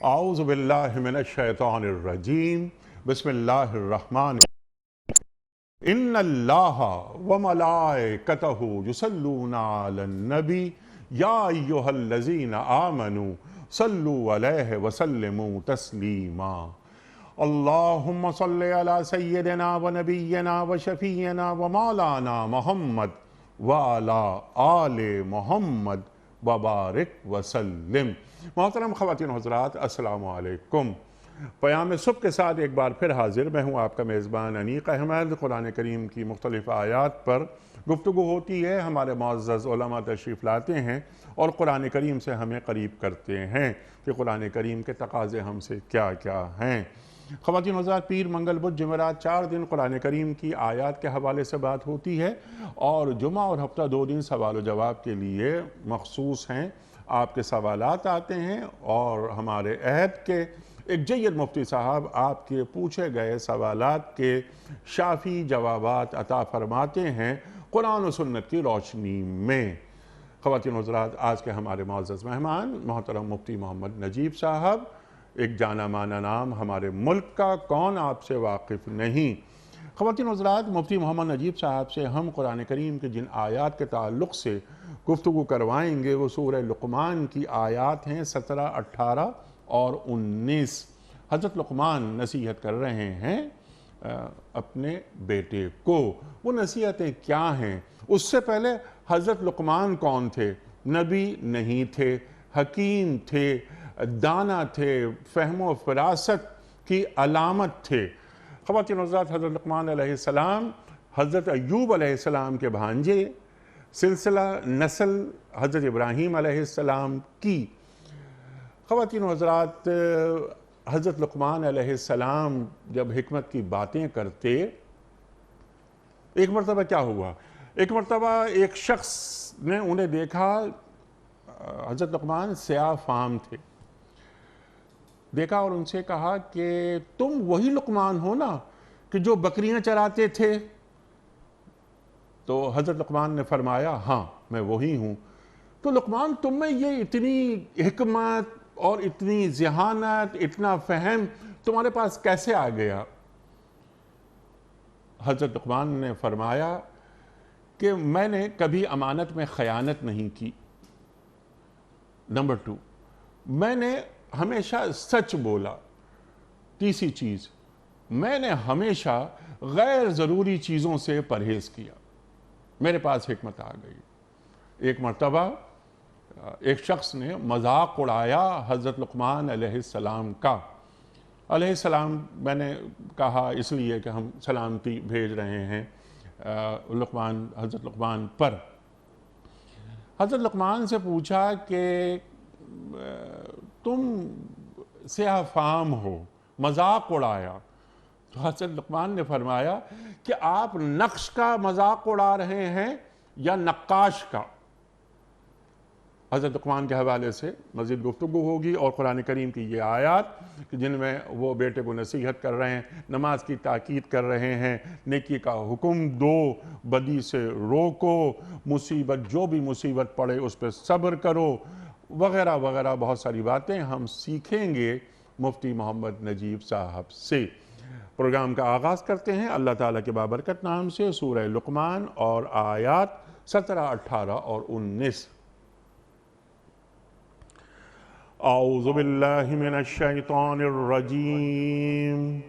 اعوذ باللہ من الشیطان الرجیم بسم اللہ الرحمن ان اللہ وملائکتہ یصلون علی النبی یا ایہا الذین آمنوا صلوا علیہ وسلموا تسلیما اللہم صلی علی سیدنا ونبینا وشفیعنا ومولانا محمد وعلی آل محمد وبارک وسلم۔ محترم خواتین و حضرات، السلام علیکم۔ پیام صبح کے ساتھ ایک بار پھر حاضر میں ہوں، آپ کا میزبان انیق احمد۔ قرآن کریم کی مختلف آیات پر گفتگو ہوتی ہے، ہمارے معزز علماء تشریف لاتے ہیں اور قرآن کریم سے ہمیں قریب کرتے ہیں کہ قرآن کریم کے تقاضے ہم سے کیا کیا ہیں۔ خواتین و حضرات، پیر، منگل، بدھ، جمعرات 4 دن قرآن کریم کی آیات کے حوالے سے بات ہوتی ہے، اور جمعہ اور ہفتہ 2 دن سوال و جواب کے لیے مخصوص ہیں۔ آپ کے سوالات آتے ہیں اور ہمارے عہد کے ایک جید مفتی صاحب آپ کے پوچھے گئے سوالات کے شافی جوابات عطا فرماتے ہیں قرآن و سنت کی روشنی میں۔ خواتین و حضرات، آج کے ہمارے معزز مہمان محترم مفتی محمد نجیب صاحب، ایک جانا مانا نام ہمارے ملک کا، کون آپ سے واقف نہیں۔ خواتین و حضرات، مفتی محمد نجیب صاحب سے ہم قرآن کریم کے جن آیات کے تعلق سے گفتگو کروائیں گے وہ سورہ لقمان کی آیات ہیں 17، 18 اور 19۔ حضرت لقمان نصیحت کر رہے ہیں اپنے بیٹے کو۔ وہ نصیحتیں کیا ہیں؟ اس سے پہلے حضرت لقمان کون تھے؟ نبی نہیں تھے، حکیم تھے، دانا تھے، فہم و فراست کی علامت تھے۔ خواتین و حضرات، حضرت لقمان علیہ السلام حضرت ایوب علیہ السلام کے بھانجے، سلسلہ نسل حضرت ابراہیم علیہ السلام کی۔ خواتین و حضرات، حضرت لقمان علیہ السلام جب حکمت کی باتیں کرتے، ایک مرتبہ کیا ہوا؟ ایک مرتبہ ایک شخص نے انہیں دیکھا، حضرت لقمان سیاہ فام تھے، دیکھا اور ان سے کہا کہ تم وہی لقمان ہو نا کہ جو بکریاں چراتے تھے؟ تو حضرت لقمان نے فرمایا ہاں میں وہی ہوں۔ تو لقمان، تم میں یہ اتنی حکمت اور اتنی ذہانت، اتنا فہم تمہارے پاس کیسے آ گیا؟ حضرت لقمان نے فرمایا کہ میں نے کبھی امانت میں خیانت نہیں کی۔ نمبر 2، میں نے ہمیشہ سچ بولا۔ تیسری چیز، میں نے ہمیشہ غیر ضروری چیزوں سے پرہیز کیا۔ میرے پاس حکمت آ گئی۔ ایک مرتبہ ایک شخص نے مذاق اڑایا حضرت لقمان علیہ السلام کا۔ علیہ السلام میں نے کہا اس لیے کہ ہم سلامتی بھیج رہے ہیں حضرت لقمان پر۔ حضرت لقمان سے پوچھا کہ تم سیاہ فام ہو، مذاق اڑایا۔ تو حضرت لقمان نے فرمایا کہ آپ نقش کا مذاق اڑا رہے ہیں یا نقاش کا؟ حضرت لقمان کے حوالے سے مزید گفتگو ہوگی، اور قرآن کریم کی یہ آیات جن میں وہ بیٹے کو نصیحت کر رہے ہیں، نماز کی تاکید کر رہے ہیں، نیکی کا حکم دو، بدی سے روکو، مصیبت جو بھی مصیبت پڑے اس پہ صبر کرو، وغیرہ وغیرہ بہت ساری باتیں ہم سیکھیں گے مفتی محمد نجیب صاحب سے۔ پروگرام کا آغاز کرتے ہیں اللہ تعالیٰ کے بابرکت نام سے، سورہ لقمان اور آیات 17، 18 اور 19۔ اعوذ باللہ من الشیطان الرجیم،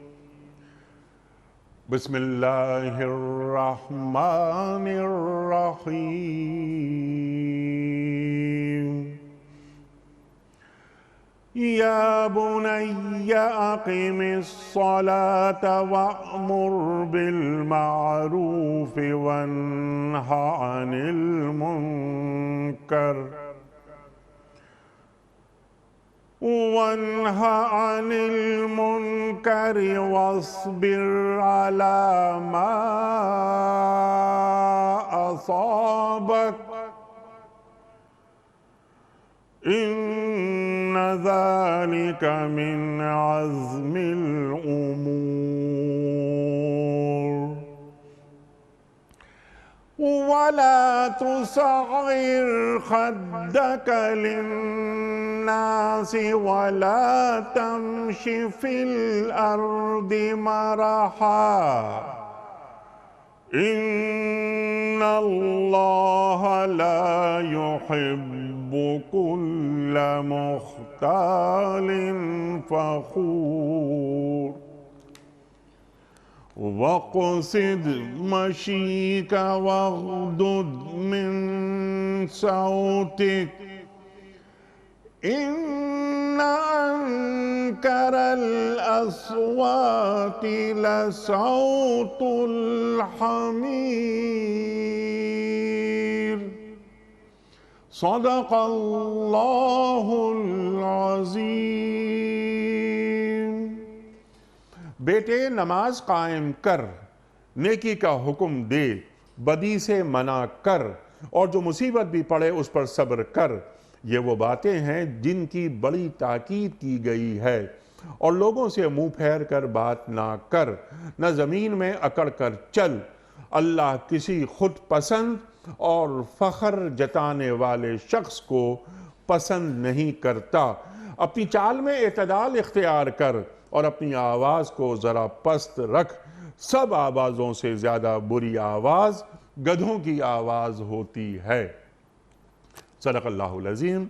بسم اللہ الرحمن الرحیم۔ یا بنی اقم الصلاة وأمر بالمعروف وانہ عن المنکر واصبر علی ما أصابك إن ذلك من عزم الأمور ولا تصعر خدك للناس ولا تمش في الأرض مرحا إن الله لا يحب كل مختال فخور واقصد مشيك واغضض من صوتك إن أنكر الأصوات لصوت الحمير صدق اللہ العظیم۔ بیٹے نماز قائم کر، نیکی کا حکم دے، بدی سے منع کر، اور جو مصیبت بھی پڑے اس پر صبر کر۔ یہ وہ باتیں ہیں جن کی بڑی تاکید کی گئی ہے، اور لوگوں سے منہ پھیر کر بات نہ کر، نہ زمین میں اکڑ کر چل۔ اللہ کسی خود پسند اور فخر جتانے والے شخص کو پسند نہیں کرتا۔ اپنی چال میں اعتدال اختیار کر اور اپنی آواز کو ذرا پست رکھ۔ سب آوازوں سے زیادہ بری آواز گدھوں کی آواز ہوتی ہے۔ صدق اللہ العظیم۔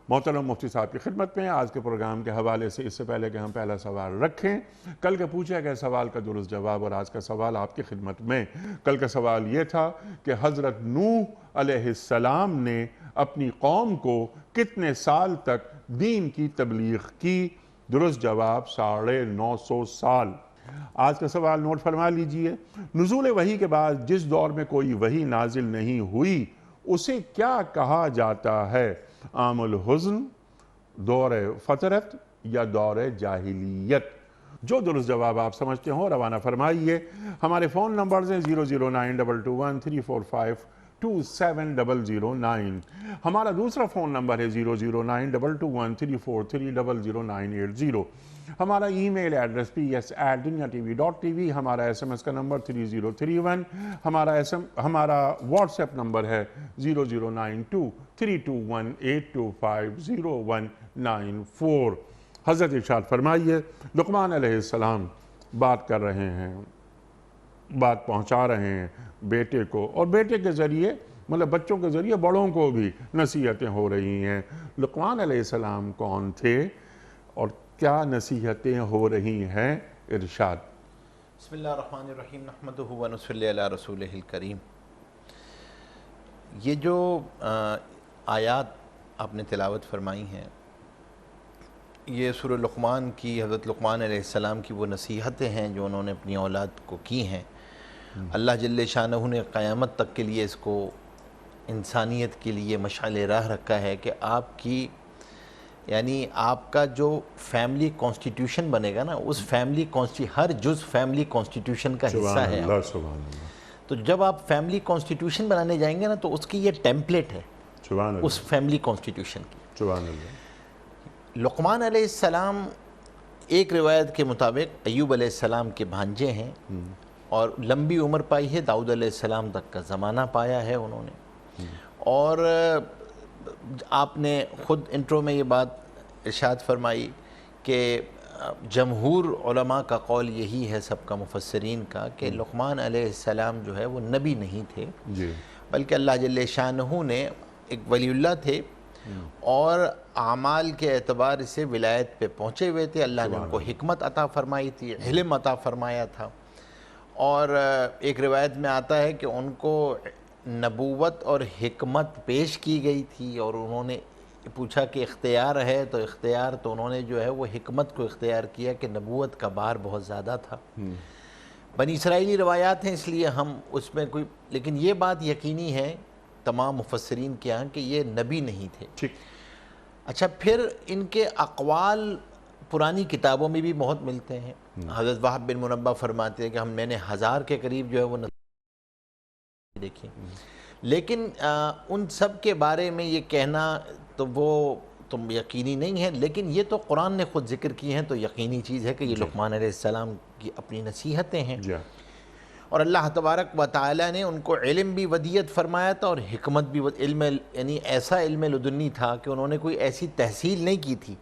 محترم مفتی صاحب کی خدمت میں آج کے پروگرام کے حوالے سے، اس سے پہلے کہ ہم پہلا سوال رکھیں، کل کے پوچھے گئے سوال کا درست جواب اور آج کا سوال آپ کی خدمت میں۔ کل کا سوال یہ تھا کہ حضرت نوح علیہ السلام نے اپنی قوم کو کتنے سال تک دین کی تبلیغ کی؟ درست جواب 950 سال۔ آج کا سوال نوٹ فرما لیجئے۔ نزول وحی کے بعد جس دور میں کوئی وحی نازل نہیں ہوئی اسے کیا کہا جاتا ہے؟ عام الحزن، دور فترت، یا دور جاہلیت؟ جو درست جواب آپ سمجھتے ہوں روانہ فرمائیے۔ ہمارے فون نمبرز ہیں 0092213452709۔ ہمارا دوسرا فون نمبر ہے 009221343000980۔ ہمارا ای میل ایڈریس ps@dunyatv.tv۔ ہمارا SMS کا نمبر 3031۔ ہمارا واٹس ایپ نمبر ہے 00923218250194۔ حضرت ارشاد فرمائیے، لقمان علیہ السلام بات کر رہے ہیں، بات پہنچا رہے ہیں بیٹے کو، اور بیٹے کے ذریعے مطلب بچوں کے ذریعے بڑوں کو بھی نصیحتیں ہو رہی ہیں۔ لقمان علیہ السلام کون تھے اور کیا نصیحتیں ہو رہی ہیں؟ ارشاد۔ بسم اللہ الرحمن الرحیم، نحمدہ و نصلی علی رسولہ الکریم۔ یہ جو آیات آپ نے تلاوت فرمائی ہیں، یہ سورہ لقمان کی، حضرت لقمان علیہ السلام کی وہ نصیحتیں ہیں جو انہوں نے اپنی اولاد کو کی ہیں۔ اللہ جل شانہ نے قیامت تک کے لیے اس کو انسانیت کے لیے مشعل راہ رکھا ہے کہ آپ کی، یعنی آپ کا جو فیملی کانسٹیٹیوشن بنے گا نا، اس فیملی ہر جز فیملی کانسٹیٹیوشن کا حصہ ہے۔ تو جب آپ فیملی کانسٹیٹیوشن بنانے جائیں گے نا تو اس کی یہ ٹیمپلیٹ ہے اس فیملی کانسٹیٹیوشن کی۔ لقمان علیہ السلام ایک روایت کے مطابق ایوب علیہ السلام کے بھانجے ہیں، اور لمبی عمر پائی ہے، داؤد علیہ السلام تک کا زمانہ پایا ہے انہوں نے۔ اور آپ نے خود انٹرو میں یہ بات ارشاد فرمائی کہ جمہور علماء کا قول یہی ہے، سب کا مفسرین کا، کہ لقمان علیہ السلام جو ہے وہ نبی نہیں تھے، بلکہ اللہ جل شانہ نے ایک ولی اللہ تھے، اور اعمال کے اعتبار سے ولایت پہ پہنچے ہوئے تھے۔ اللہ نے ان کو حکمت عطا فرمائی تھی، علم عطا فرمایا تھا، اور ایک روایت میں آتا ہے کہ ان کو نبوت اور حکمت پیش کی گئی تھی، اور انہوں نے پوچھا کہ اختیار ہے تو اختیار، تو انہوں نے جو ہے وہ حکمت کو اختیار کیا کہ نبوت کا بار بہت زیادہ تھا۔ بنی اسرائیلی روایات ہیں، اس لیے ہم اس میں کوئی، لیکن یہ بات یقینی ہے تمام مفسرین کے ہاں کہ یہ نبی نہیں تھے۔ اچھا، پھر ان کے اقوال پرانی کتابوں میں بھی بہت ملتے ہیں۔ حضرت وہب بن منبہ فرماتے ہیں کہ میں نے 1000 کے قریب جو ہے وہ دیکھی، لیکن ان سب کے بارے میں یہ کہنا تو وہ تم یقینی نہیں ہے، لیکن یہ تو قرآن نے خود ذکر کی ہیں، تو یقینی چیز ہے کہ یہ لقمان علیہ السلام کی اپنی نصیحتیں ہیں۔ اور اللہ تبارک و تعالیٰ نے ان کو علم بھی ودیت فرمایا تھا اور حکمت بھی علم، یعنی ایسا علم لدنی تھا کہ انہوں نے کوئی ایسی تحصیل نہیں کی تھی،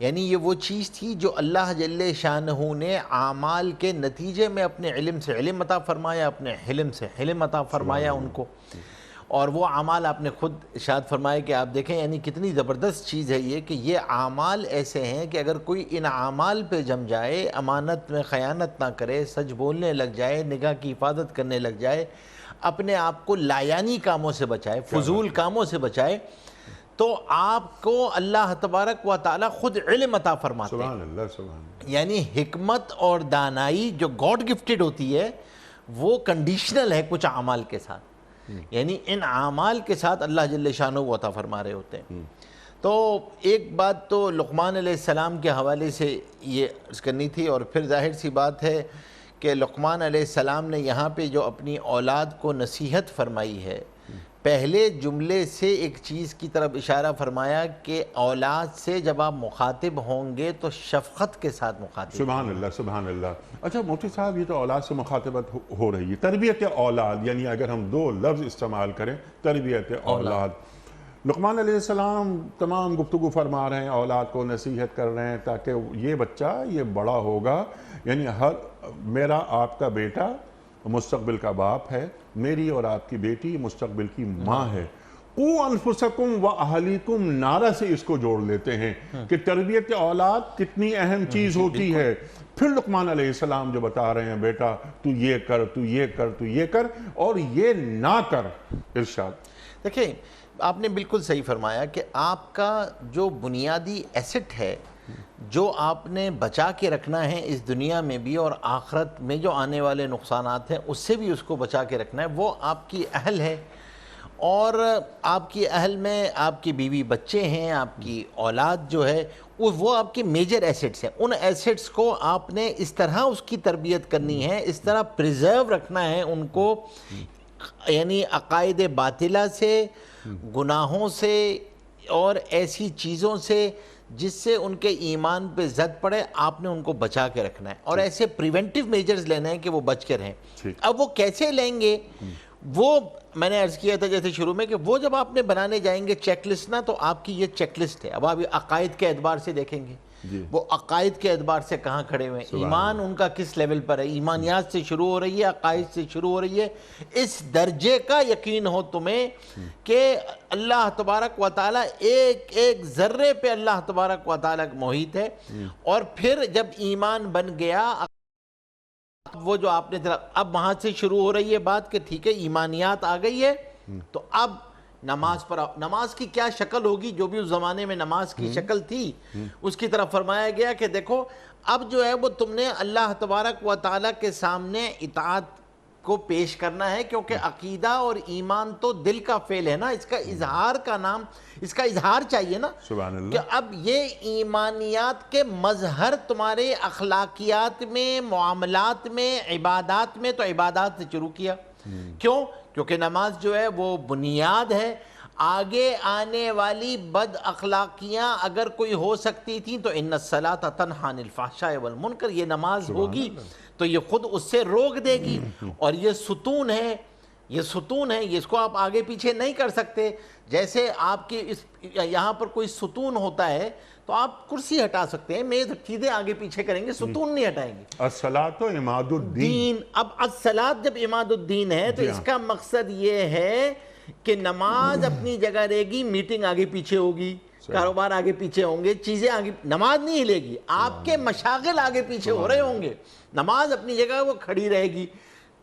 یعنی یہ وہ چیز تھی جو اللہ جل شانہ نے اعمال کے نتیجے میں اپنے علم سے علم عطا فرمایا، اپنے حلم سے حلم عطا فرمایا ان کو، اور وہ اعمال آپ نے خود ارشاد فرمایا کہ آپ دیکھیں یعنی کتنی زبردست چیز ہے یہ کہ یہ اعمال ایسے ہیں کہ اگر کوئی ان اعمال پہ جم جائے، امانت میں خیانت نہ کرے، سچ بولنے لگ جائے، نگاہ کی حفاظت کرنے لگ جائے، اپنے آپ کو لایانی کاموں سے بچائے، فضول کاموں سے بچائے، تو آپ کو اللہ تبارک و تعالیٰ خود علم عطا فرماتے ہیں۔ سبحان اللہ، سبحان اللہ۔ یعنی حکمت اور دانائی جو گاڈ گفٹڈ ہوتی ہے وہ کنڈیشنل ہے کچھ اعمال کے ساتھ، یعنی ان اعمال کے ساتھ اللہ جل شانہ وہ عطا فرما رہے ہوتے ہیں۔ تو ایک بات تو لقمان علیہ السلام کے حوالے سے یہ عرض کرنی تھی، اور پھر ظاہر سی بات ہے کہ لقمان علیہ السلام نے یہاں پہ جو اپنی اولاد کو نصیحت فرمائی ہے، پہلے جملے سے ایک چیز کی طرف اشارہ فرمایا کہ اولاد سے جب آپ مخاطب ہوں گے تو شفقت کے ساتھ مخاطب۔ سبحان اللہ، سبحان اللہ۔ اچھا مفتی صاحب، یہ تو اولاد سے مخاطبت ہو رہی ہے، تربیت اولاد، یعنی اگر ہم دو لفظ استعمال کریں، تربیت اولاد، لقمان علیہ السلام تمام گفتگو فرما رہے ہیں، اولاد کو نصیحت کر رہے ہیں تاکہ یہ بچہ یہ بڑا ہوگا، یعنی میرا آپ کا بیٹا مستقبل کا باپ ہے، میری اور آپ کی بیٹی مستقبل کی ماں ہے۔ قُوْ أَنفُسَكُمْ وَأَهْلِيكُمْ نعرہ سے اس کو جوڑ لیتے ہیں کہ تربیت اولاد کتنی اہم چیز ہوتی ہے۔ پھر لقمان علیہ السلام جو بتا رہے ہیں، بیٹا تو یہ کر، تو یہ کر، تو یہ کر، اور یہ نہ کر، ارشاد۔ دیکھیں آپ نے بالکل صحیح فرمایا کہ آپ کا جو بنیادی ایسٹ ہے، جو آپ نے بچا کے رکھنا ہے اس دنیا میں بھی اور آخرت میں جو آنے والے نقصانات ہیں اس سے بھی اس کو بچا کے رکھنا ہے، وہ آپ کی اہل ہے، اور آپ کی اہل میں آپ کی بیوی بچے ہیں، آپ کی اولاد جو ہے وہ آپ کے میجر ایسٹس ہیں۔ ان ایسٹس کو آپ نے اس طرح اس کی تربیت کرنی ہے، اس طرح پریزرو رکھنا ہے ان کو، یعنی عقائد باطلہ سے، گناہوں سے اور ایسی چیزوں سے جس سے ان کے ایمان پہ زد پڑے، آپ نے ان کو بچا کے رکھنا ہے، اور ایسے پریونٹیو میجرز لینے ہیں کہ وہ بچ کے رہیں۔ اب وہ کیسے لیں گے، وہ میں نے عرض کیا تھا جیسے شروع میں کہ وہ جب آپ نے بنانے جائیں گے چیک لسٹ نا، تو آپ کی یہ چیک لسٹ ہے۔ اب آپ عقائد کے اعتبار سے دیکھیں گے وہ عقائد کے اعتبار سے کہاں کھڑے ہوئے ہیں، ایمان ان کا کس لیول پر ہے، ایمانیات سے شروع ہو رہی ہے، عقائد سے شروع ہو رہی ہے۔ اس درجے کا یقین ہو تمہیں کہ اللہ تبارک و تعالیٰ ایک ایک ذرے پہ اللہ تبارک و تعالیٰ محیط ہے، اور پھر جب ایمان بن گیا، وہ جو آپ نے اب وہاں سے شروع ہو رہی ہے بات کہ ٹھیک ہے ایمانیات آ گئی ہے، تو اب نماز پر نماز کی کیا شکل ہوگی، جو بھی اس زمانے میں نماز کی شکل تھی اس کی طرف فرمایا گیا کہ دیکھو اب جو ہے وہ تم نے اللہ تبارک و تعالیٰ کے سامنے اطاعت کو پیش کرنا ہے، کیونکہ عقیدہ اور ایمان تو دل کا فعل ہے نا، اس کا اظہار کا نام، اس کا اظہار چاہیے نا، سبحان اللہ۔ کہ اب یہ ایمانیات کے مظہر تمہارے اخلاقیات میں، معاملات میں، عبادات میں، تو عبادات سے شروع کیا۔ کیوں؟ کیونکہ نماز جو ہے وہ بنیاد ہے، آگے آنے والی بد اخلاقیاں اگر کوئی ہو سکتی تھیں تو ان الصلاۃ تنہی عن الفحشاء والمنکر، یہ نماز ہوگی تو یہ خود اس سے روک دے گی، اور یہ ستون ہے، یہ ستون ہے، اس کو آپ آگے پیچھے نہیں کر سکتے۔ جیسے آپ کی یہاں پر کوئی ستون ہوتا ہے تو آپ کرسی ہٹا سکتے ہیں، میز چیزیں آگے پیچھے کریں گے، ستون نہیں ہٹائیں گے۔ الصلاۃ عماد الدین، اب الصلاۃ جب عماد الدین ہے تو اس کا مقصد یہ ہے کہ نماز اپنی جگہ رہے گی، میٹنگ آگے پیچھے ہوگی، کاروبار آگے پیچھے ہوں گے، چیزیں آگے، نماز نہیں ہلے گی، آپ کے مشاغل آگے پیچھے ہو رہے ہوں گے، نماز اپنی جگہ وہ کھڑی رہے گی۔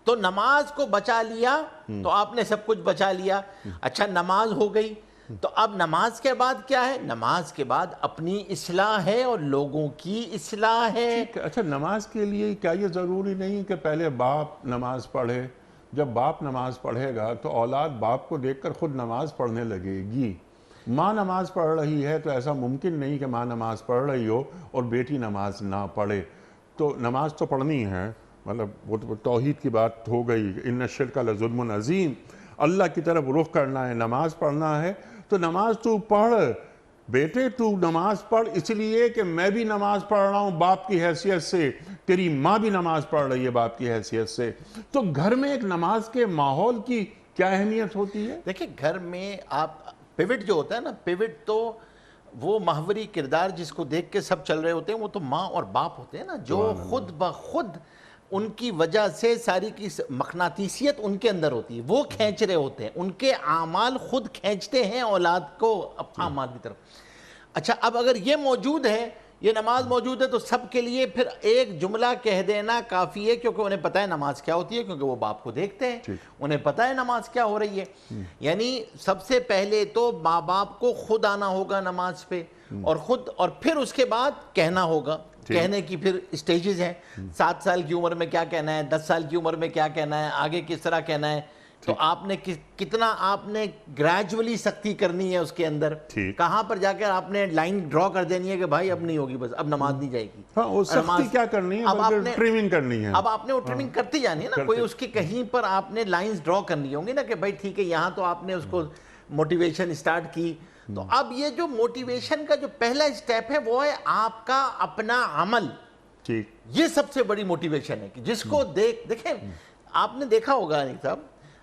تو نماز کو بچا لیا تو آپ نے سب کچھ بچا لیا۔ اچھا نماز ہو گئی، تو اب نماز کے بعد کیا ہے؟ نماز کے بعد اپنی اصلاح ہے اور لوگوں کی اصلاح ہے۔ اچھا نماز کے لیے کیا یہ ضروری نہیں کہ پہلے باپ نماز پڑھے؟ جب باپ نماز پڑھے گا تو اولاد باپ کو دیکھ کر خود نماز پڑھنے لگے گی۔ ماں نماز پڑھ رہی ہے تو ایسا ممکن نہیں کہ ماں نماز پڑھ رہی ہو اور بیٹی نماز نہ پڑھے، تو نماز تو پڑھنی ہے، مطلب وہ توحید کی بات ہو گئی، ان الشرک لظلم عظیم، اللہ کی طرف رخ کرنا ہے، نماز پڑھنا ہے، تو نماز تو پڑھ، بیٹے تو نماز پڑھ اس لیے کہ میں بھی نماز پڑھ رہا ہوں باپ کی حیثیت سے، تیری ماں بھی نماز پڑھ رہی ہے باپ کی حیثیت سے، تو گھر میں ایک نماز کے ماحول کی کیا اہمیت ہوتی ہے؟ دیکھیں گھر میں آپ پیوٹ جو ہوتا ہے نا، پیوٹ تو وہ محوری کردار جس کو دیکھ کے سب چل رہے ہوتے ہیں، وہ تو ماں اور باپ ہوتے ہیں نا، جو خود بخود ان کی وجہ سے ساری کی مقناطیسیت ان کے اندر ہوتی ہے، وہ کھینچ رہے ہوتے ہیں، ان کے اعمال خود کھینچتے ہیں اولاد کو اعمال کی طرف۔ اچھا اب اگر یہ موجود ہے، یہ نماز موجود ہے، تو سب کے لیے پھر ایک جملہ کہہ دینا کافی ہے، کیونکہ انہیں پتہ ہے نماز کیا ہوتی ہے، کیونکہ وہ باپ کو دیکھتے ہیں، انہیں پتہ ہے نماز کیا ہو رہی ہے۔ یعنی سب سے پہلے تو ماں باپ کو خود آنا ہوگا نماز پہ، اور پھر اس کے بعد کہنا ہوگا۔ کہنے کی پھر سٹیجز ہیں، 7 سال کی عمر میں کیا کہنا ہے، 10 سال کی عمر میں کیا کہنا ہے، آگے کس طرح کہنا ہے، تو آپ نے کتنا آپ نے گریجولی سختی کرنی ہے اس کے اندر، کہاں پر جا کر آپ نے لائن ڈرا کر دینی ہے کہ بھائی اب نہیں ہوگی، بس اب نماز نہیں جائے گی۔ ہاں وہ سختی کیا کرنی ہے، بلکہ ٹریمنگ کرنی ہے۔ اب آپ نے وہ ٹریمنگ کرتی جانی ہے نا، کوئی اس کی کہیں پر آپ نے لائنز ڈرا کرنی ہوں گی نا کہ بھائی ٹھیک ہے یہاں تو آپ نے اس کو موٹیویشن سٹارٹ کی۔ تو اب یہ جو موٹیویشن کا جو پہلا سٹیپ ہے وہ ہے آپ کا اپنا عمل، یہ سب سے بڑی موٹیویشن ہے کہ جس کو دیکھیں آپ نے دیکھا ہوگا نہیں صاحب،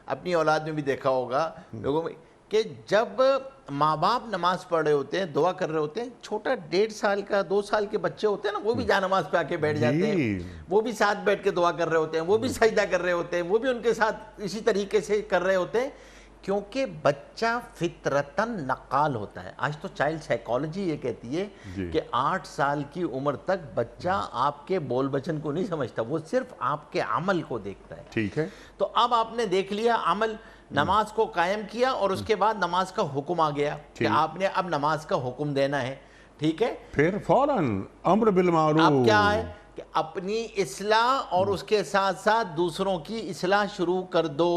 اپنی اولاد میں بھی دیکھا ہوگا لوگوں میں، کہ جب ماں باپ نماز پڑھ رہے ہوتے ہیں، دعا کر رہے ہوتے ہیں، چھوٹا 1.5 سال کا 2 سال کے بچے ہوتے ہیں نا، وہ بھی جا نماز پہ آ کے بیٹھ جاتے ہیں، وہ بھی ساتھ بیٹھ کے دعا کر رہے ہوتے ہیں، وہ بھی سجدہ کر رہے ہوتے ہیں، وہ بھی ان کے ساتھ اسی طریقے سے کر رہے ہوتے ہیں، کیونکہ بچہ فطرتاً نقال ہوتا ہے۔ آج تو چائلڈ سائیکالوجی یہ کہتی ہے کہ 8 سال کی عمر تک بچہ آپ کے بول بچن کو نہیں سمجھتا، وہ صرف آپ کے عمل کو دیکھتا ہے۔ ٹھیک ہے، تو اب آپ نے دیکھ لیا عمل، نماز کو قائم کیا، اور اس کے بعد نماز کا حکم آ گیا کہ آپ نے اب نماز کا حکم دینا ہے، ٹھیک ہے؟ پھر فوراً امر بالمعروف۔ اب کیا ہے کہ اپنی اصلاح اور اس کے ساتھ ساتھ دوسروں کی اصلاح شروع کر دو۔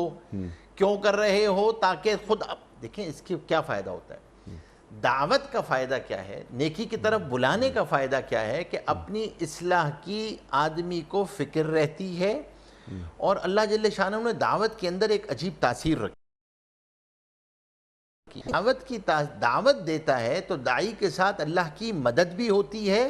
کیوں کر رہے ہو؟ تاکہ خود دیکھیں اس کی کیا فائدہ ہوتا ہے، دعوت کا فائدہ کیا ہے، نیکی کی طرف بلانے کا فائدہ کیا ہے کہ اپنی اصلاح کی آدمی کو فکر رہتی ہے، اور اللہ جل شانہ نے دعوت کے اندر ایک عجیب تاثیر رکھی۔ دعوت کی دعوت دیتا ہے تو داعی کے ساتھ اللہ کی مدد بھی ہوتی ہے،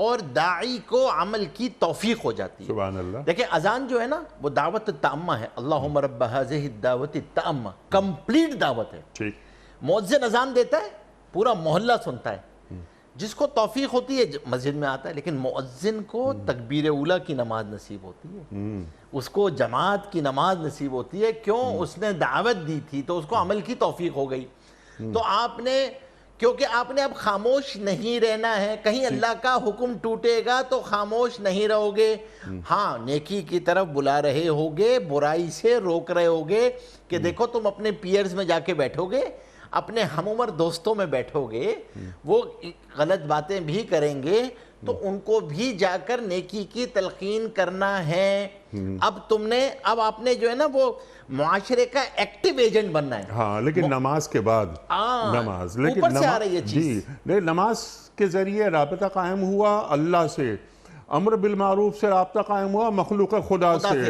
اور داعی کو عمل کی توفیق ہو جاتی ہے۔ سبحان اللہ۔ دیکھیں اذان جو ہے نا وہ دعوت تامہ ہے، اللہم رب ہذہ الدعوت التامہ، کمپلیٹ دعوت ہے۔ مؤذن اذان دیتا ہے، پورا محلہ سنتا ہے، جس کو توفیق ہوتی ہے مسجد میں آتا ہے، لیکن مؤذن کو تکبیر اولیٰ کی نماز نصیب ہوتی ہے، اس کو جماعت کی نماز نصیب ہوتی ہے، کیوں؟ اس نے دعوت دی تھی تو اس کو عمل کی توفیق ہو گئی۔ تو آپ نے، کیونکہ آپ نے اب خاموش نہیں رہنا ہے، کہیں اللہ کا حکم ٹوٹے گا تو خاموش نہیں رہو گے، ہاں نیکی کی طرف بلا رہے ہوگے، برائی سے روک رہے ہوگے کہ دیکھو تم اپنے پیئرز میں جا کے بیٹھو گے، اپنے ہم عمر دوستوں میں بیٹھو گے، وہ غلط باتیں بھی کریں گے تو ان کو بھی جا کر نیکی کی تلقین کرنا ہے۔ اب آپ نے جو ہے نا وہ معاشرے کا ایکٹیو ایجنٹ بننا ہے۔ ہاں لیکن نماز کے بعد نماز، لیکن اوپر سے آ رہی ہے چیز، نماز کے ذریعے رابطہ قائم ہوا اللہ سے، امر بالمعروف سے رابطہ قائم ہوا مخلوق خدا سے۔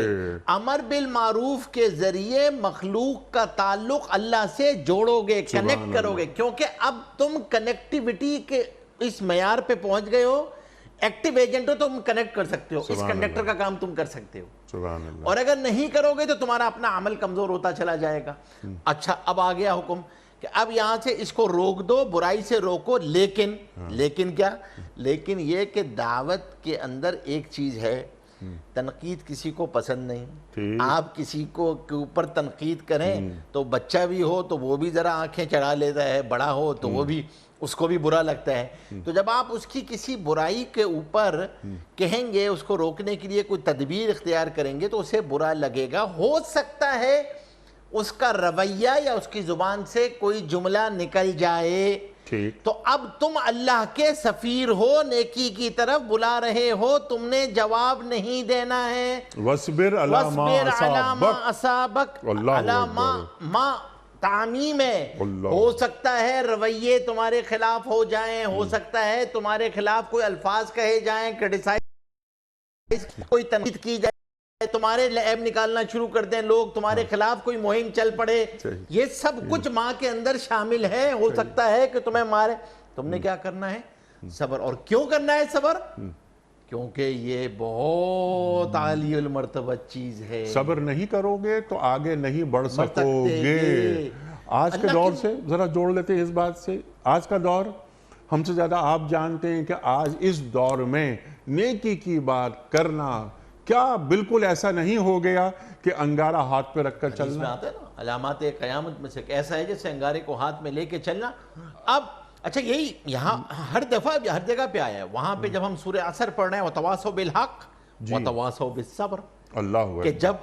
امر بالمعروف کے ذریعے مخلوق کا تعلق اللہ سے جوڑو گے، کنیکٹ کرو گے، کیونکہ اب تم کنیکٹیوٹی کے اس معیار پہ پہنچ گئے ہو، ایکٹیو ایجنٹ ہو، تم کنیکٹ کر سکتے ہو، اس کنڈکٹر کا کام تم کر سکتے ہو، سبحان اللہ۔ اور اگر نہیں کرو گے تو تمہارا اپنا عمل کمزور ہوتا چلا جائے گا۔ اچھا اب آ گیا حکم کہ اب یہاں سے اس کو روک دو، برائی سے روکو، لیکن کیا؟ لیکن یہ کہ دعوت کے اندر ایک چیز ہے، تنقید کسی کو پسند نہیں۔ آپ کسی کو کے اوپر تنقید کریں تو بچہ بھی ہو تو وہ بھی ذرا آنکھیں چڑھا لیتا ہے، بڑا ہو تو وہ بھی، اس کو بھی برا لگتا ہے۔ تو جب آپ اس کی کسی برائی کے اوپر کہیں گے، اس کو روکنے کے لیے کوئی تدبیر اختیار کریں گے تو اسے برا لگے گا، ہو سکتا ہے اس کا رویہ یا اس کی زبان سے کوئی جملہ نکل جائے۔ تو اب تم اللہ کے سفیر ہو، نیکی کی طرف بلا رہے ہو، تم نے جواب نہیں دینا ہے۔ وَاصْبِرْ عَلَى مَا أَصَابَكَ عَلَى مَا تعمیم ہے، ہو سکتا ہے رویے تمہارے خلاف ہو جائیں، ہو سکتا ہے تمہارے خلاف کوئی الفاظ کہے جائیں، کرٹیسائز، کوئی تنقید کی جائے، تمہارے عیب نکالنا شروع کر دیں لوگ، تمہارے خلاف کوئی مہم چل پڑے، یہ سب کچھ ماں کے اندر شامل ہے۔ ہو سکتا ہے کہ تمہیں مارے، تم نے کیا کرنا ہے؟ صبر. اور کیوں کرنا ہے صبر؟ کیونکہ یہ بہت عالی المرتبہ چیز ہے. صبر نہیں کرو گے تو آگے نہیں بڑھ سکو گے. آج کے دور سے ذرا جوڑ لیتے ہیں اس بات سے. آج کا دور ہم سے زیادہ آپ جانتے ہیں کہ آج اس دور میں نیکی کی بات کرنا کیا بالکل ایسا نہیں ہو گیا کہ انگارہ ہاتھ پہ رکھ کر اس چلنا. میں آتا ہے نا علامات قیامت میں سے ایسا ہے جیسے انگارے کو ہاتھ میں لے کے چلنا. اب اچھا یہی یہاں ہر دفعہ ہر جگہ پہ آیا ہے. وہاں پہ جب ہم سورہ عصر پڑھ رہے ہیں وَتَوَاصَوْا بِالْحَقِّ وَتَوَاصَوْا بِالصَّبْرِ، اللہ کہ جب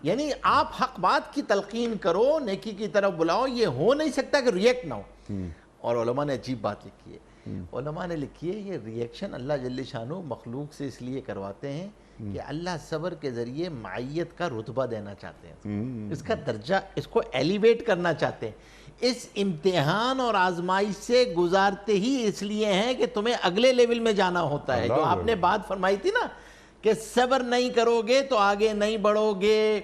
یعنی آپ حق بات کی تلقین کرو، نیکی کی طرف بلاؤ، یہ ہو نہیں سکتا کہ ریئیکٹ نہ ہو. اور علماء نے عجیب بات لکھی ہے. علماء نے لکھی ہے یہ ریئیکشن اللہ جل شانہ مخلوق سے اس لیے کرواتے ہیں کہ اللہ صبر کے ذریعے معیت کا رتبہ دینا چاہتے ہیں، اس کا درجہ، اس کو ایلیویٹ کرنا چاہتے ہیں. اس امتحان اور آزمائش سے گزارتے ہی اس لیے ہیں کہ تمہیں اگلے لیول میں جانا ہوتا ہے. جو آپ نے بات فرمائی تھی نا کہ صبر نہیں کرو گے تو آگے نہیں بڑھو گے.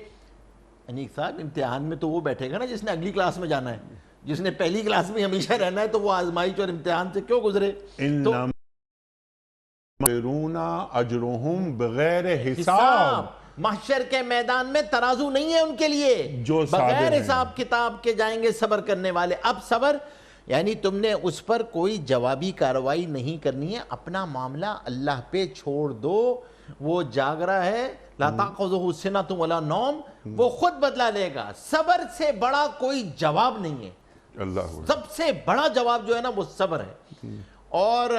انیق صاحب امتحان میں تو وہ بیٹھے گا نا جس نے اگلی کلاس میں جانا ہے. جس نے پہلی کلاس میں ہمیشہ رہنا ہے تو وہ آزمائش اور امتحان سے کیوں گزرے؟ تو اجرہم بغیر حساب، محشر کے میدان میں ترازو نہیں ہے ان کے لیے، جو بغیر حساب کتاب کے جائیں گے صبر کرنے والے. اب صبر یعنی تم نے اس پر کوئی جوابی کارروائی نہیں کرنی ہے، اپنا معاملہ اللہ پہ چھوڑ دو. وہ جاگ رہا ہے، لا تأخذہ سنۃ ولا نوم، وہ خود بدلا لے گا. صبر سے بڑا کوئی جواب نہیں ہے. سب سے بڑا جواب جو ہے نا وہ صبر ہے. اور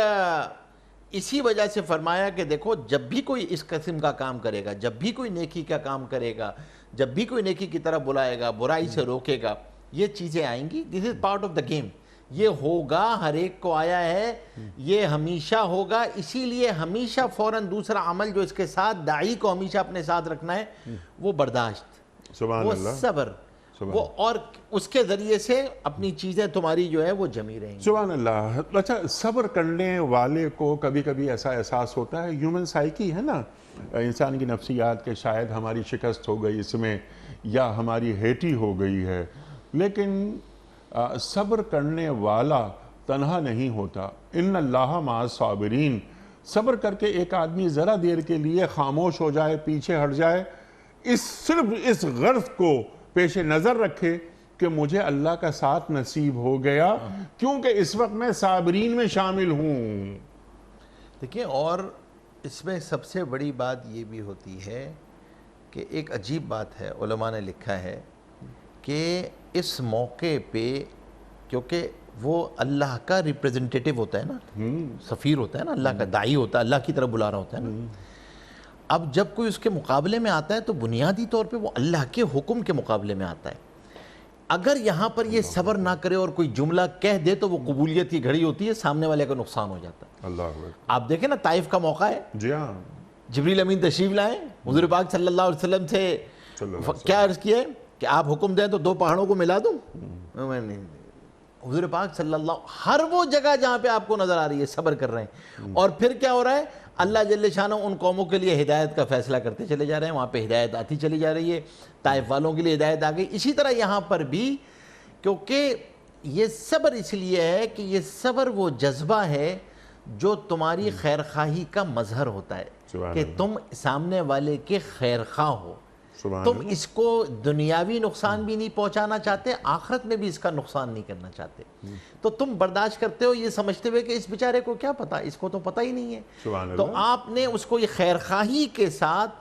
اسی وجہ سے فرمایا کہ دیکھو جب بھی کوئی اس قسم کا کام کرے گا، جب بھی کوئی نیکی کا کام کرے گا، جب بھی کوئی نیکی کی طرف بلائے گا، برائی سے روکے گا، یہ چیزیں آئیں گی. This is part of the game. یہ ہوگا، ہر ایک کو آیا ہے، یہ ہمیشہ ہوگا. اسی لیے ہمیشہ فوراً دوسرا عمل جو اس کے ساتھ داعی کو ہمیشہ اپنے ساتھ رکھنا ہے وہ برداشت، وہ صبر، وہ اور اس کے ذریعے سے اپنی چیزیں تمہاری جو ہے وہ جمی رہیں گی. سبحان اللہ. اچھا صبر کرنے والے کو کبھی کبھی ایسا احساس ہوتا ہے، ہیومن سائیکی ہے نا، انسان کی نفسیات کے شاید ہماری شکست ہو گئی اس میں یا ہماری ہیٹی ہو گئی ہے، لیکن صبر کرنے والا تنہا نہیں ہوتا. ان اللہ مع الصابرین. صبر کر کے ایک آدمی ذرا دیر کے لیے خاموش ہو جائے، پیچھے ہٹ جائے، صرف اس غرض کو پیش نظر رکھے کہ مجھے اللہ کا ساتھ نصیب ہو گیا کیونکہ اس وقت میں صابرین میں شامل ہوں. دیکھیں اور اس میں سب سے بڑی بات یہ بھی ہوتی ہے کہ ایک عجیب بات ہے، علماء نے لکھا ہے کہ اس موقع پہ کیونکہ وہ اللہ کا ریپریزنٹیٹیو ہوتا ہے نا، سفیر ہوتا ہے نا، اللہ کا داعی ہوتا ہے، اللہ کی طرف بلا رہا ہوتا ہے نا. اب جب کوئی اس کے مقابلے میں آتا ہے تو بنیادی طور پہ وہ اللہ کے حکم کے مقابلے میں آتا ہے. اگر یہاں پر یہ صبر نہ کرے اور کوئی جملہ کہہ دے تو وہ قبولیت کی گھڑی ہوتی ہے، سامنے والے کا نقصان ہو جاتا ہے. اللہ آپ دیکھیں نا طائف کا موقع ہے، جی ہاں، جبریل امین تشریف لائیں، حضور پاک صلی اللہ علیہ وسلم سے کیا عرض کیا ہے کہ آپ حکم دیں تو دو پہاڑوں کو ملا دوں. حضور پاک صلی اللہ ہر وہ جگہ جہاں پہ آپ کو نظر آ رہی ہے صبر کر رہے ہیں. اور پھر کیا ہو رہا ہے؟ اللہ جل شانہ ان قوموں کے لیے ہدایت کا فیصلہ کرتے چلے جا رہے ہیں، وہاں پہ ہدایت آتی چلی جا رہی ہے، طائف والوں کے لیے ہدایت آ گئی. اسی طرح یہاں پر بھی کیونکہ یہ صبر اس لیے ہے کہ یہ صبر وہ جذبہ ہے جو تمہاری خیرخواہی کا مظہر ہوتا ہے کہ تم سامنے والے کے خیرخواہ ہو. تم اس کو دنیاوی نقصان بھی نہیں پہنچانا چاہتے، آخرت میں بھی اس کا نقصان نہیں کرنا چاہتے، تو تم برداشت کرتے ہو یہ سمجھتے ہوئے کہ اس بیچارے کو کیا پتا، اس کو تو پتہ ہی نہیں ہے. تو آپ نے اس کو یہ خیرخواہی کے ساتھ،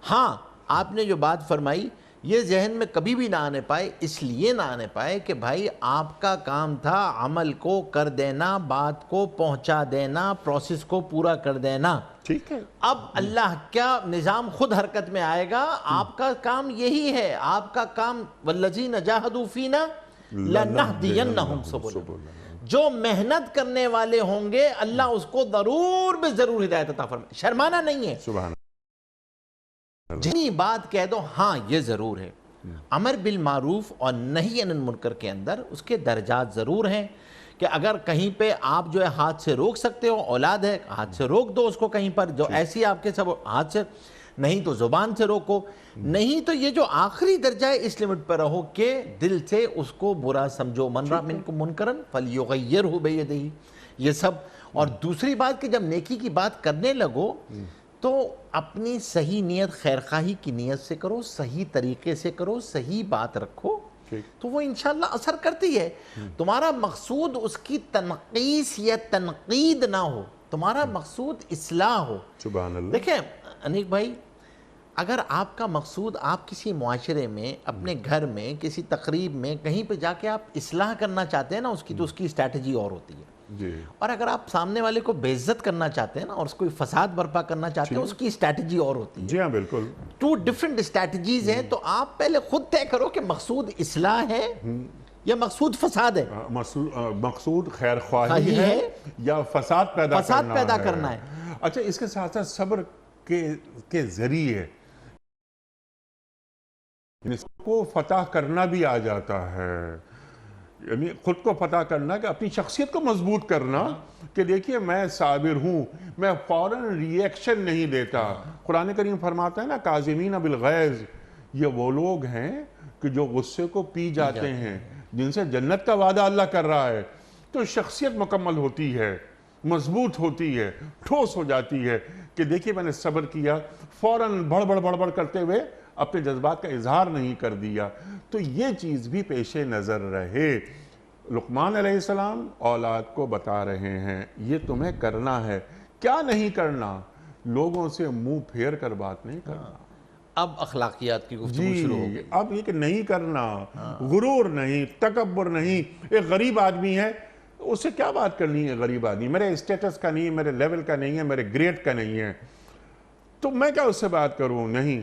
ہاں آپ نے جو بات فرمائی یہ ذہن میں کبھی بھی نہ آنے پائے، اس لیے نہ آنے پائے کہ بھائی آپ کا کام تھا عمل کو کر دینا، بات کو پہنچا دینا، پروسیس کو پورا کر دینا. ٹھیک ہے، اب اللہ کا نظام خود حرکت میں آئے گا. آپ کا کام یہی ہے، آپ کا کام والذین جاہدوا فینا لنہدینہم سبلنا. جو محنت کرنے والے ہوں گے اللہ اس کو ضرور بے ضرور ہدایت عطا فرمائے. شرمانا نہیں ہے، سبحان جتنی بات کہہ دو ہاں یہ ضرور ہے. امر بالمعروف اور نہی عن المنکر کے اندر اس کے درجات ضرور ہیں کہ اگر کہیں پہ آپ جو ہے ہاتھ سے روک سکتے ہو، اولاد ہے ہاتھ سے روک دو اس کو، کہیں پر جو ایسی آپ کے سب ہاتھ سے، نہیں تو زبان سے روکو، نہیں تو یہ جو آخری درجہ ہے اس لمٹ پر رہو کہ دل سے اس کو برا سمجھو، من رأى منکم منکرا فلیغیرہ بیدہ، یہ سب. اور دوسری بات کہ جب نیکی کی بات کرنے لگو تو اپنی صحیح نیت خیرخواہی کی نیت سے کرو، صحیح طریقے سے کرو، صحیح بات رکھو، تو وہ انشاءاللہ اثر کرتی ہے. تمہارا مقصود اس کی تنقیص یا تنقید نہ ہو، تمہارا مقصود اصلاح ہو. سبحان اللہ. دیکھیں انیک بھائی، اگر آپ کا مقصود آپ کسی معاشرے میں، اپنے گھر میں، کسی تقریب میں، کہیں پہ جا کے آپ اصلاح کرنا چاہتے ہیں نا اس کی، تو اس کی اسٹریٹجی اور ہوتی ہے. جی. اور اگر آپ سامنے والے کو بے عزت کرنا چاہتے ہیں نا اور اس کو فساد برپا کرنا چاہتے ہیں، اس کی اسٹریٹجی اور ہوتی ہے. جی ہاں بالکل. 2 ڈفرنٹ اسٹریٹجیز ہیں. تو آپ پہلے خود طے کرو کہ مقصود اصلاح ہے یا مقصود فساد ہے، مقصود خیر خواہی ہے یا فساد پیدا کرنا ہے. اچھا، اس کے ساتھ ساتھ صبر کے ذریعے اس کو فتح کرنا بھی آ جاتا ہے. یعنی خود کو فتح کرنا کہ اپنی شخصیت کو مضبوط کرنا کہ دیکھیے میں صابر ہوں، میں فوراً ری ایکشن نہیں دیتا. قرآن کریم فرماتا ہے نا کاظمین بالغیظ، یہ وہ لوگ ہیں کہ جو غصے کو پی جاتے ہیں، جن سے جنت کا وعدہ اللہ کر رہا ہے. تو شخصیت مکمل ہوتی ہے، مضبوط ہوتی ہے، ٹھوس ہو جاتی ہے کہ دیکھیے میں نے صبر کیا، فوراً بڑبڑ کرتے ہوئے اپنے جذبات کا اظہار نہیں کر دیا. تو یہ چیز بھی پیش نظر رہے. لقمان علیہ السلام اولاد کو بتا رہے ہیں یہ تمہیں کرنا ہے. کیا نہیں کرنا؟ لوگوں سے منہ پھیر کر بات نہیں کرنا. اب اخلاقیات کی گفتگو شروع ہو گئی. اب یہ کہ نہیں کرنا، غرور نہیں، تکبر نہیں. ایک غریب آدمی ہے، اس سے کیا بات کرنی ہے؟ غریب آدمی میرے اسٹیٹس کا نہیں ہے، میرے لیول کا نہیں ہے، میرے گریڈ کا نہیں ہے، تو میں کیا اس سے بات کروں؟ نہیں.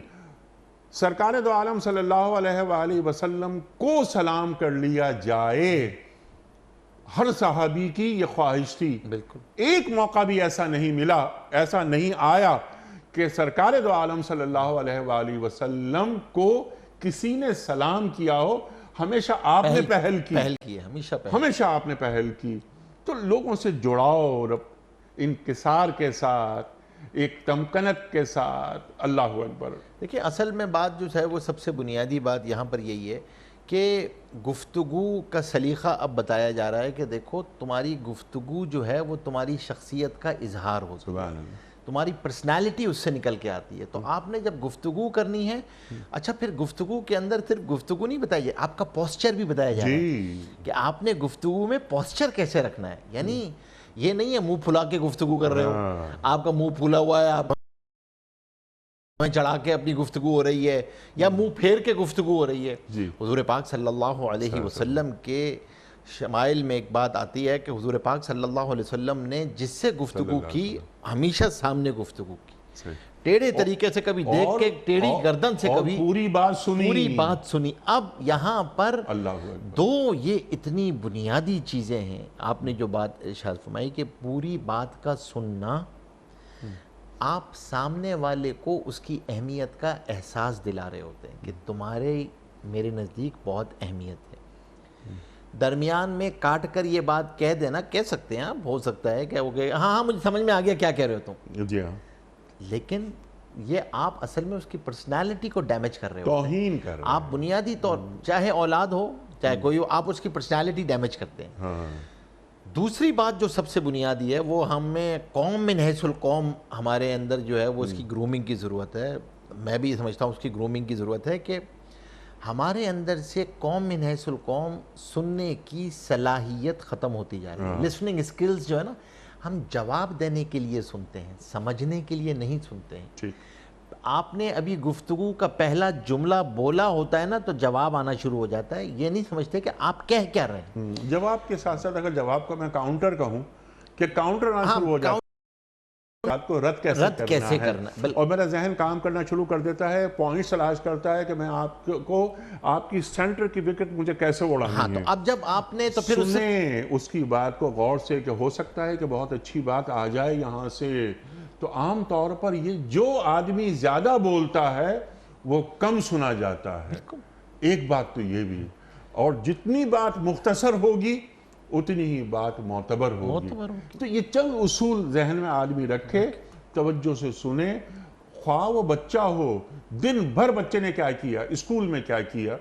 سرکار دو عالم صلی اللہ علیہ وآلہ وسلم کو سلام کر لیا جائے، ہر صحابی کی یہ خواہش تھی. بالکل. ایک موقع بھی ایسا نہیں ملا، ایسا نہیں آیا کہ سرکار دو عالم صلی اللہ علیہ وآلہ وسلم کو کسی نے سلام کیا ہو. ہمیشہ آپ نے پہل کی. ہمیشہ آپ نے پہل کی. تو لوگوں سے جڑاؤ اور انکسار کے ساتھ، ایک تمکنت کے ساتھ. اللہ اکبر. دیکھیں اصل میں بات جو ہے وہ سب سے بنیادی بات یہاں پر یہی ہے کہ گفتگو کا سلیقہ اب بتایا جا رہا ہے کہ دیکھو تمہاری گفتگو جو ہے وہ تمہاری شخصیت کا اظہار ہوتی ہے، تمہاری پرسنالٹی اس سے نکل کے آتی ہے. تو آپ نے جب گفتگو کرنی ہے، اچھا پھر گفتگو کے اندر صرف گفتگو نہیں بتائیے، آپ کا پوسچر بھی بتایا جا رہا ہے کہ آپ نے گفتگو میں پوسچر کیسے رکھنا ہے. یعنی یہ نہیں ہے منہ پھلا کے گفتگو کر رہے ہو، آپ کا منہ پھولا ہوا ہے، آپ چڑھا کے اپنی گفتگو ہو رہی ہے، یا منہ پھیر کے گفتگو ہو رہی ہے. حضور پاک صلی اللہ علیہ وسلم کے شمائل میں ایک بات آتی ہے کہ حضور پاک صلی اللہ علیہ وسلم نے جس سے گفتگو کی ہمیشہ سامنے گفتگو کی، ٹیڑھے طریقے سے کبھی دیکھ کے، ٹیڑھی گردن سے کبھی، پوری بات سنی. اب یہاں پر دو یہ اتنی بنیادی چیزیں ہیں. آپ نے جو بات ارشاد فرمائی کہ پوری بات کا سننا، آپ سامنے والے کو اس کی اہمیت کا احساس دلا رہے ہوتے ہیں کہ تمہارے میرے نزدیک بہت اہمیت ہے. درمیان میں کاٹ کر یہ بات کہہ دینا، کہہ سکتے ہیں آپ، ہو سکتا ہے کہ وہ کہے ہاں مجھے سمجھ میں آ گیا کیا کہہ رہے ہو تم، جی ہاں، لیکن یہ آپ اصل میں اس کی پرسنالٹی کو ڈیمیج کر رہے ہو، توہین کر رہے ہیں. آپ بنیادی طور چاہے اولاد ہو چاہے کوئی ہو، آپ اس کی پرسنالٹی ڈیمیج کرتے ہیں. دوسری بات جو سب سے بنیادی ہے وہ ہمیں قوم من حیث القوم، ہمارے اندر جو ہے وہ اس کی گرومنگ کی ضرورت ہے. میں بھی سمجھتا ہوں اس کی گرومنگ کی ضرورت ہے کہ ہمارے اندر سے قوم من حیث القوم سننے کی صلاحیت ختم ہوتی جا رہی ہے. لسننگ اسکلز جو ہے نا، ہم جواب دینے کے لیے سنتے ہیں، سمجھنے کے لیے نہیں سنتے ہیں. آپ نے ابھی گفتگو کا پہلا جملہ بولا ہوتا ہے نا تو جواب آنا شروع ہو جاتا ہے، یہ نہیں سمجھتے کہ آپ کہہ کیا رہے ہیں. جواب کے ساتھ ساتھ اگر جواب کو میں کاؤنٹر کہوں کہ کاؤنٹر آنا شروع ہو جاتا ہے، بات کو رد کیسے کرنا ہے، اور میرا ذہن کام کرنا شروع کر دیتا ہے، پوائنٹس تلاش کرتا ہے کہ میں آپ کو آپ کی سینٹر کی وکٹ مجھے کیسے اڑانی ہے. تو اب جب آپ نے تو پھر سنیں اس کی بات کو غور سے کہ ہو سکتا ہے کہ بہت اچھی بات آ جائے یہاں سے. تو عام طور پر یہ جو آدمی زیادہ بولتا ہے وہ کم سنا جاتا ہے. ایک بات تو یہ بھی، اور جتنی بات مختصر ہوگی اتنی ہی بات معتبر ہوگی. تو یہ چند اصول ذہن میں آدمی رکھے، توجہ سے سنے، خواہ وہ بچہ ہو دن بھر بچے نے کیا کیا، اسکول میں کیا کیا،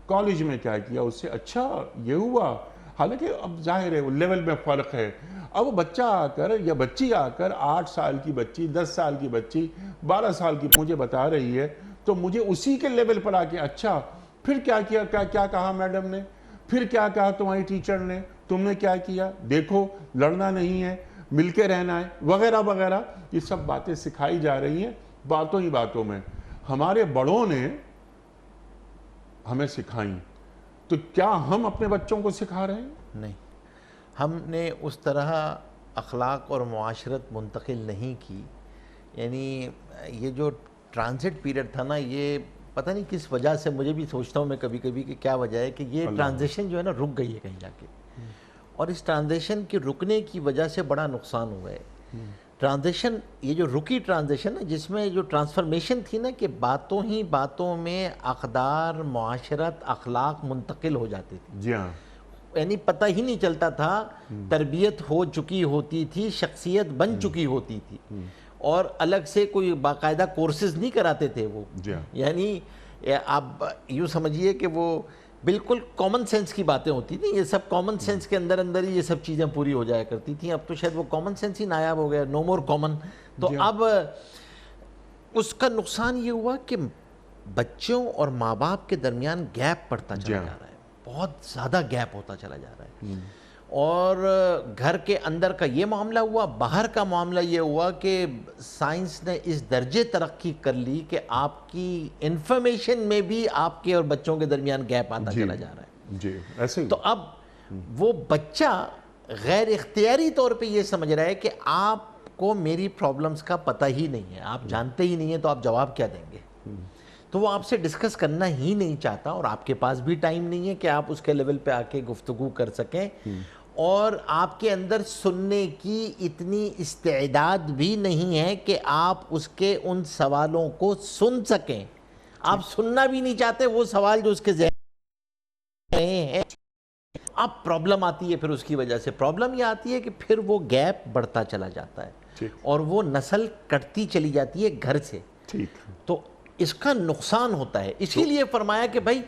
کالج میں کیا کیا، اس سے اچھا یہ ہوا. حالانکہ اب ظاہر ہے وہ لیول میں فرق ہے. اب وہ بچہ آ کر یا بچی آ کر 8 سال کی بچی، 10 سال کی بچی، 12 سال کی مجھے بتا رہی ہے تو مجھے اسی کے لیول پر آ کے اچھا پھر کیا کیا، کیا کہا میڈم نے، پھر کیا کہا تمہاری ٹیچر نے، تم نے کیا کیا، دیکھو لڑنا نہیں ہے، مل کے رہنا ہے، وغیرہ وغیرہ. یہ سب باتیں سکھائی جا رہی ہیں باتوں ہی باتوں میں. ہمارے بڑوں نے ہمیں سکھائیں، تو کیا ہم اپنے بچوں کو سکھا رہے ہیں؟ نہیں، ہم نے اس طرح اخلاق اور معاشرت منتقل نہیں کی. یعنی یہ جو ٹرانزٹ پیریڈ تھا نا، یہ پتہ نہیں کس وجہ سے، مجھے بھی سوچتا ہوں میں کبھی کبھی کہ کیا وجہ ہے کہ یہ ٹرانزیشن جو ہے نا رک گئی ہے کہیں جا کے. اور اس ٹرانزیشن کے رکنے کی وجہ سے بڑا نقصان ہوا ہے. ٹرانزیشن، یہ جو رکی ٹرانزیشن ہے جس میں جو ٹرانسفرمیشن تھی نا کہ باتوں ہی باتوں میں اقدار، معاشرت، اخلاق منتقل ہو جاتی تھی. جی ہاں. یعنی پتہ ہی نہیں چلتا تھا، تربیت ہو چکی ہوتی تھی، شخصیت بن چکی ہوتی تھی، اور الگ سے کوئی باقاعدہ کورسز نہیں کراتے تھے وہ. یعنی آپ یوں سمجھیے کہ وہ بالکل کامن سینس کی باتیں ہوتی تھیں. یہ سب کامن سینس کے اندر ہی یہ سب چیزیں پوری ہو جایا کرتی تھیں. اب تو شاید وہ کامن سینس ہی نایاب ہو گیا، نو مور کامن. تو اب اس کا نقصان یہ ہوا کہ بچوں اور ماں باپ کے درمیان گیپ پڑتا چلا جا رہا ہے، بہت زیادہ گیپ ہوتا چلا جا رہا ہے. اور گھر کے اندر کا یہ معاملہ ہوا، باہر کا معاملہ یہ ہوا کہ سائنس نے اس درجے ترقی کر لی کہ آپ کی انفارمیشن میں بھی آپ کے اور بچوں کے درمیان گیپ آتا چلا جا رہا ہے. جی ایسے ہی. تو اب وہ بچہ غیر اختیاری طور پہ یہ سمجھ رہا ہے کہ آپ کو میری پرابلمز کا پتہ ہی نہیں ہے، آپ جانتے ہی نہیں ہیں، تو آپ جواب کیا دیں گے. تو وہ آپ سے ڈسکس کرنا ہی نہیں چاہتا، اور آپ کے پاس بھی ٹائم نہیں ہے کہ آپ اس کے لیول پہ آ کے گفتگو کر سکیں، اور آپ کے اندر سننے کی اتنی استعداد بھی نہیں ہے کہ آپ اس کے ان سوالوں کو سن سکیں. آپ سننا بھی نہیں چاہتے وہ سوال جو اس کے ذہن میں ہیں. اب پرابلم آتی ہے، پھر اس کی وجہ سے پرابلم یہ آتی ہے کہ پھر وہ گیپ بڑھتا چلا جاتا ہے اور وہ نسل کٹتی چلی جاتی ہے گھر سے. تو اس کا نقصان ہوتا ہے. اسی لیے فرمایا کہ بھائی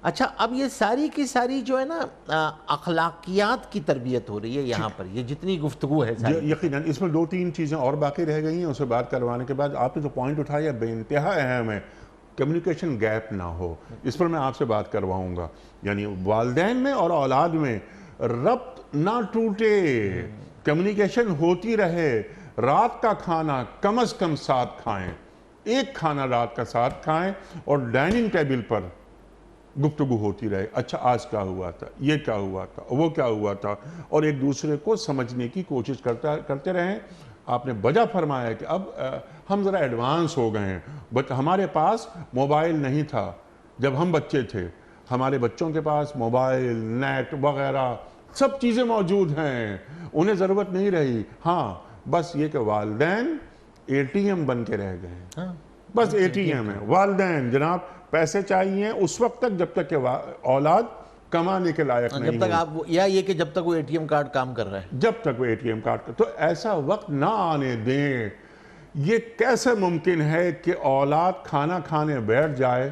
اچھا اب یہ ساری کی ساری جو ہے نا اخلاقیات کی تربیت ہو رہی ہے یہاں پر، یہ جتنی گفتگو ہے یقیناً اس میں 2-3 چیزیں اور باقی رہ گئی ہیں. اسے بات کروانے کے بعد آپ نے جو پوائنٹ اٹھایا بے انتہا اہم ہے، کمیونیکیشن گیپ نہ ہو. اس پر میں آپ سے بات کرواؤں گا. یعنی والدین میں اور اولاد میں ربط نہ ٹوٹے، کمیونیکیشن ہوتی رہے. رات کا کھانا کم از کم ساتھ کھائیں، ایک کھانا رات کا ساتھ کھائیں، اور ڈائننگ ٹیبل پر گفتگو ہوتی رہے. اچھا آج کیا ہوا تھا، یہ کیا ہوا تھا، وہ کیا ہوا تھا، اور ایک دوسرے کو سمجھنے کی کوشش کرتے رہیں. آپ نے بجا فرمایا کہ اب ہم ذرا ایڈوانس ہو گئے ہیں. بٹ ہمارے پاس موبائل نہیں تھا جب ہم بچے تھے. ہمارے بچوں کے پاس موبائل، نیٹ وغیرہ سب چیزیں موجود ہیں، انہیں ضرورت نہیں رہی. ہاں بس یہ کہ والدین اے ٹی ایم بن کے رہ گئے ہیں. بس اے ٹی ایم ہے. والدین جناب پیسے چاہیے اس وقت تک جب تک کہ اولاد کمانے کے لائق نہیں ہو، جب تک آپ یا یہ کہ جب تک وہ اے ٹی ایم کارڈ کام کر رہا ہے، جب تک وہ اے ٹی ایم کارڈ. تو ایسا وقت نہ آنے دیں. یہ کیسے ممکن ہے کہ اولاد کھانا کھانے بیٹھ جائے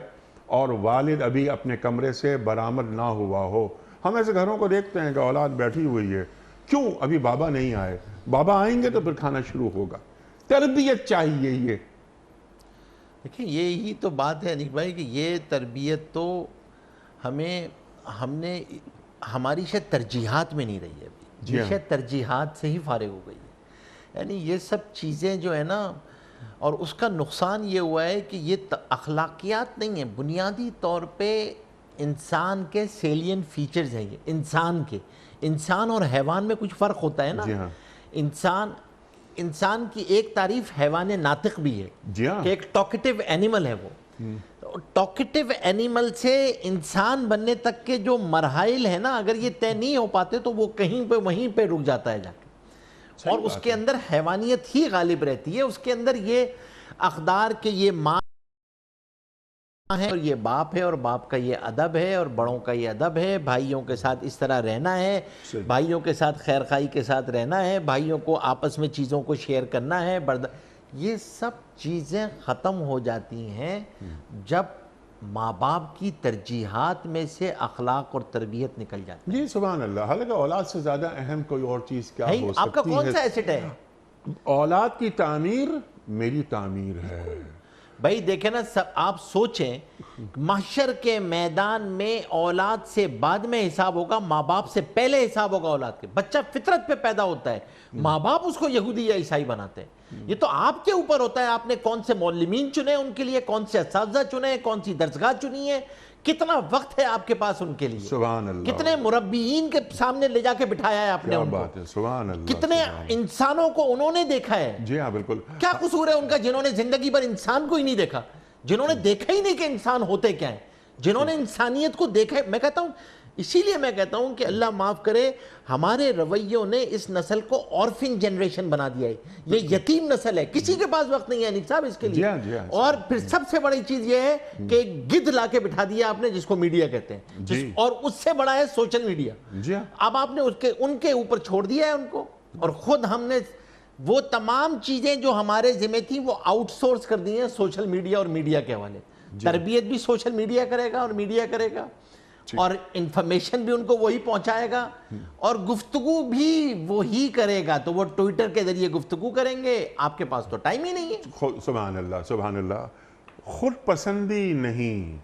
اور والد ابھی اپنے کمرے سے برآمد نہ ہوا ہو؟ ہم ایسے گھروں کو دیکھتے ہیں کہ اولاد بیٹھی ہوئی ہے، کیوں ابھی بابا نہیں آئے؟ بابا آئیں گے تو پھر کھانا شروع ہوگا. تربیت چاہیے. یہ دیکھیں یہی تو بات ہے انیک بھائی کہ یہ تربیت تو ہم نے ہماری شاید ترجیحات میں نہیں رہی ہے ابھی. یہ شاید ترجیحات سے ہی فارغ ہو گئی ہے. یعنی یہ سب چیزیں جو ہے نا، اور اس کا نقصان یہ ہوا ہے کہ یہ اخلاقیات نہیں ہیں، بنیادی طور پہ انسان کے سیلین فیچرز ہیں. یہ انسان اور حیوان میں کچھ فرق ہوتا ہے نا. انسان کی ایک تعریف حیوان ناطق بھی ہے کہ ایک ٹاکٹیو اینیمل ہے. وہ ٹاکٹیو اینیمل سے انسان بننے تک کے جو مراحل ہیں نا، اگر یہ طے نہیں ہو پاتے تو وہ کہیں پہ وہیں پہ رک جاتا ہے جا کے. اور اس کے اندر حیوانیت ہی غالب رہتی ہے. اس کے اندر یہ اقدار کہ یہ ماں ہے اور یہ باپ ہے، اور باپ کا یہ ادب ہے اور بڑوں کا یہ ادب ہے، بھائیوں کے ساتھ اس طرح رہنا ہے، بھائیوں کے ساتھ خیر خواہی کے ساتھ رہنا ہے، بھائیوں کو آپس میں چیزوں کو شیئر کرنا ہے. یہ سب چیزیں ختم ہو جاتی ہیں جب ماں باپ کی ترجیحات میں سے اخلاق اور تربیت نکل جاتی جی سبحان اللہ. حالانکہ اولاد سے زیادہ اہم کوئی اور چیز کیا ہے. ہو آپ کا سکتی کون ہے؟ سا ایسٹ ہے؟ اولاد کی تعمیر میری تعمیر ہے. بھائی دیکھیں نا، آپ سوچیں محشر کے میدان میں اولاد سے بعد میں حساب ہوگا، ماں باپ سے پہلے حساب ہوگا اولاد کے. بچہ فطرت پہ پیدا ہوتا ہے، ماں باپ اس کو یہودی یا عیسائی بناتے ہیں. یہ تو آپ کے اوپر ہوتا ہے، آپ نے کون سے معلمین چنے ان کے لیے، کون سے اساتذہ چنے، کون سی درسگاہ چنی ہے، کتنا وقت ہے آپ کے پاس ان کے لیے، سبحان اللہ. کتنے مربیین کے سامنے لے جا کے بٹھایا ہے آپ نے کیا ان کو، بات ہے. سبحان اللہ. کتنے انسانوں کو انہوں نے دیکھا ہے. جی ہاں بالکل. کیا قصور ہے ان کا جنہوں نے زندگی بھر انسان کو ہی نہیں دیکھا، جنہوں نے دیکھا ہی نہیں کہ انسان ہوتے کیا ہیں، جنہوں نے انسانیت کو دیکھا ہے. میں کہتا ہوں، اسی لیے میں کہتا ہوں کہ اللہ معاف کرے، ہمارے رویوں نے اس نسل کو آرفن جنریشن بنا دیا ہے. یہ یتیم نسل ہے، کسی کے پاس وقت نہیں ہے انیس صاحب اس کے لیے. اور پھر سب سے بڑی چیز یہ ہے کہ ایک گدھ لا کے بٹھا دیا آپ نے جس کو میڈیا کہتے ہیں، اور اس سے بڑا ہے سوشل میڈیا. اب آپ نے ان کے اوپر چھوڑ دیا ہے ان کو، اور خود ہم نے وہ تمام چیزیں جو ہمارے ذمہ تھیں وہ آؤٹ سورس کر دی ہیں سوشل میڈیا اور میڈیا کے حوالے. تربیت بھی سوشل میڈیا کرے گا اور میڈیا کرے گا، اور انفارمیشن بھی ان کو وہی پہنچائے گا، اور گفتگو بھی وہی کرے گا. تو وہ ٹویٹر کے ذریعے گفتگو کریں گے، آپ کے پاس تو ٹائم ہی نہیں ہے. سبحان اللہ. سبحان اللہ. خود پسندی نہیں،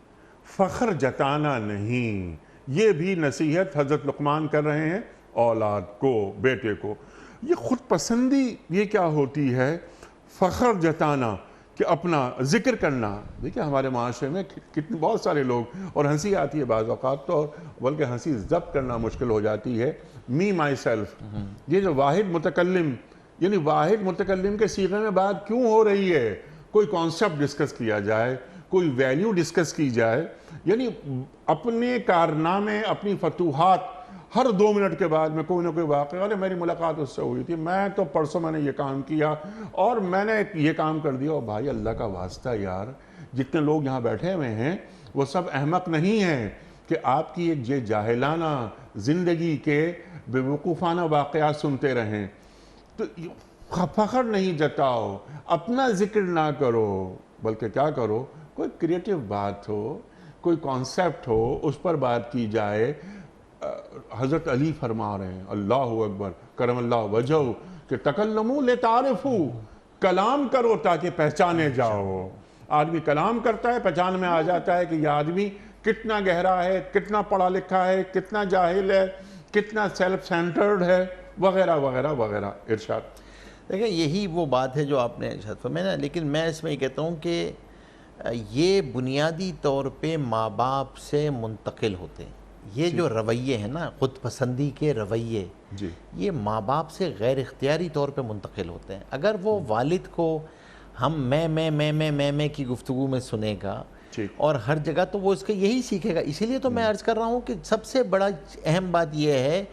فخر جتانا نہیں، یہ بھی نصیحت حضرت لقمان کر رہے ہیں اولاد کو، بیٹے کو. یہ خود پسندی یہ کیا ہوتی ہے؟ فخر جتانا، کہ اپنا ذکر کرنا. دیکھیں ہمارے معاشرے میں کتنے بہت سارے لوگ، اور ہنسی آتی ہے بعض اوقات تو، بلکہ ہنسی ضبط کرنا مشکل ہو جاتی ہے. می مائی سیلف، یہ جو واحد متکلم، یعنی واحد متکلم کے صیغے میں بات کیوں ہو رہی ہے؟ کوئی کانسیپٹ ڈسکس کیا جائے، کوئی ویلیو ڈسکس کی جائے، یعنی اپنے کارنامے، اپنی فتوحات، ہر 2 منٹ کے بعد میں کوئی نہ کوئی واقعہ، ارے میری ملاقات اس سے ہوئی تھی، میں تو پرسوں میں نے یہ کام کیا اور میں نے یہ کام کر دیا. اور بھائی اللہ کا واسطہ یار، جتنے لوگ یہاں بیٹھے ہوئے ہیں وہ سب احمق نہیں ہیں کہ آپ کی ایک یہ جاہلانہ زندگی کے بے وقوفانہ واقعات سنتے رہیں. تو فخر نہیں جتاؤ، اپنا ذکر نہ کرو، بلکہ کیا کرو، کوئی کریٹیو بات ہو، کوئی کانسیپٹ ہو، اس پر بات کی جائے. حضرت علی فرما رہے ہیں، اللہ اکبر کرم اللہ وجہہ، کہ تکلموا لتعرفوا، کلام کرو تاکہ پہچانے جاؤ. آدمی کلام کرتا ہے، پہچان میں آ جاتا ہے کہ یہ آدمی کتنا گہرا ہے، کتنا پڑھا لکھا ہے، کتنا جاہل ہے، کتنا سیلف سینٹرڈ ہے، وغیرہ وغیرہ وغیرہ. ارشاد. دیکھیں یہی وہ بات ہے جو آپ نے ارشاد فرمایا نا. لیکن میں اس میں یہ کہتا ہوں کہ یہ بنیادی طور پہ ماں باپ سے منتقل ہوتے ہیں. یہ جو رویے ہیں نا، خود پسندی کے رویے، یہ ماں باپ سے غیر اختیاری طور پہ منتقل ہوتے ہیں. اگر وہ والد کو ہم میں کی گفتگو میں سنے گا اور ہر جگہ، تو وہ اس کے یہی سیکھے گا. اسی لیے تو میں عرض کر رہا ہوں کہ سب سے بڑا اہم بات یہ ہے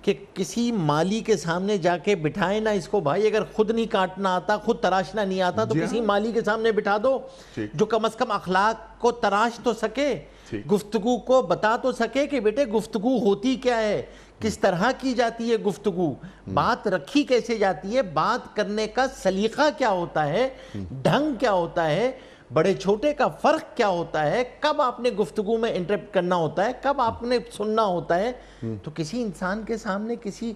کہ کسی مالی کے سامنے جا کے بٹھائے نا اس کو. بھائی اگر خود نہیں کاٹنا آتا، خود تراشنا نہیں آتا، تو کسی مالی کے سامنے بٹھا دو جو کم از کم اخلاق کو تراش تو سکے، گفتگو کو بتا تو سکے کہ بیٹے گفتگو ہوتی کیا ہے، کس طرح کی جاتی ہے گفتگو، بات رکھی کیسے جاتی ہے، بات کرنے کا سلیقہ کیا ہوتا ہے، ڈھنگ کیا ہوتا ہے، بڑے چھوٹے کا فرق کیا ہوتا ہے، کب آپ نے گفتگو میں انٹرپٹ کرنا ہوتا ہے، کب آپ نے سننا ہوتا ہے. تو کسی انسان کے سامنے کسی،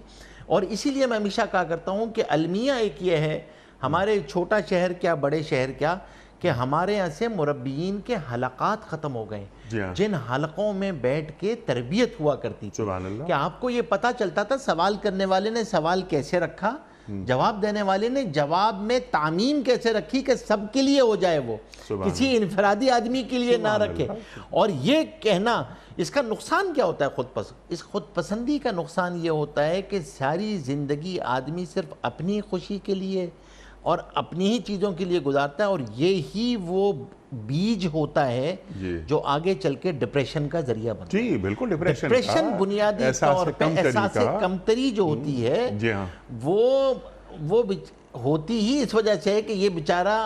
اور اسی لیے میں ہمیشہ کہا کرتا ہوں کہ المیہ ایک یہ ہے، ہمارے چھوٹا شہر کیا بڑے شہر کیا، کہ ہمارے یہاں سے مربیین کے حلقات ختم ہو گئے، جن حلقوں میں بیٹھ کے تربیت ہوا کرتی تھی، کہ آپ کو یہ پتا چلتا تھا سوال کرنے والے نے سوال کیسے رکھا، جواب دینے والے نے جواب میں تعمیم کیسے رکھی کہ سب کے لیے ہو جائے، وہ کسی انفرادی آدمی کے لیے نہ رکھے. اور یہ کہنا، اس کا نقصان کیا ہوتا ہے؟ اس خود پسندی کا نقصان یہ ہوتا ہے کہ ساری زندگی آدمی صرف اپنی خوشی کے لیے اور اپنی ہی چیزوں کے لیے گزارتا ہے، اور یہی وہ بیج ہوتا ہے جو آگے چل کے ڈپریشن کا ذریعہ بنتا ہے. جی بالکل. ڈپریشن بنیادی طور پہ احساس کمتری جو ہوتی ہے وہ ہوتی ہی اس وجہ سے ہے کہ یہ بیچارہ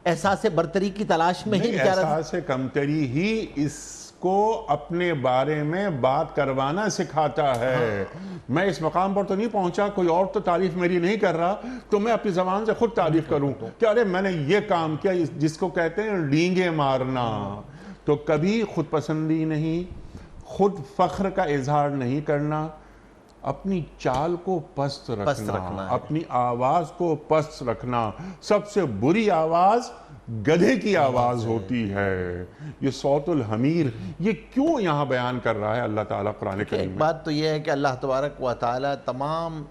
احساس برتری کی تلاش میں ہی بیچارہ. احساس کمتری ہی اس کو اپنے بارے میں بات کروانا سکھاتا ہے. میں اس مقام پر تو نہیں پہنچا, کوئی اور تو تعریف میری نہیں کر رہا, تو میں اپنی زبان سے خود تعریف کروں کہ ارے میں نے یہ کام کیا, جس کو کہتے ہیں ڈینگے مارنا. تو کبھی خود پسندی نہیں, خود فخر کا اظہار نہیں کرنا, اپنی چال کو پست رکھنا, اپنی آواز کو پست رکھنا. سب سے بری آواز گدھے کی آواز ہوتی ہے. یہ صوت الحمیر, یہ کیوں یہاں بیان کر رہا ہے اللہ تعالیٰ قرآن کریم ایک میں؟ بات تو یہ ہے کہ اللہ تبارک و تعالیٰ تمام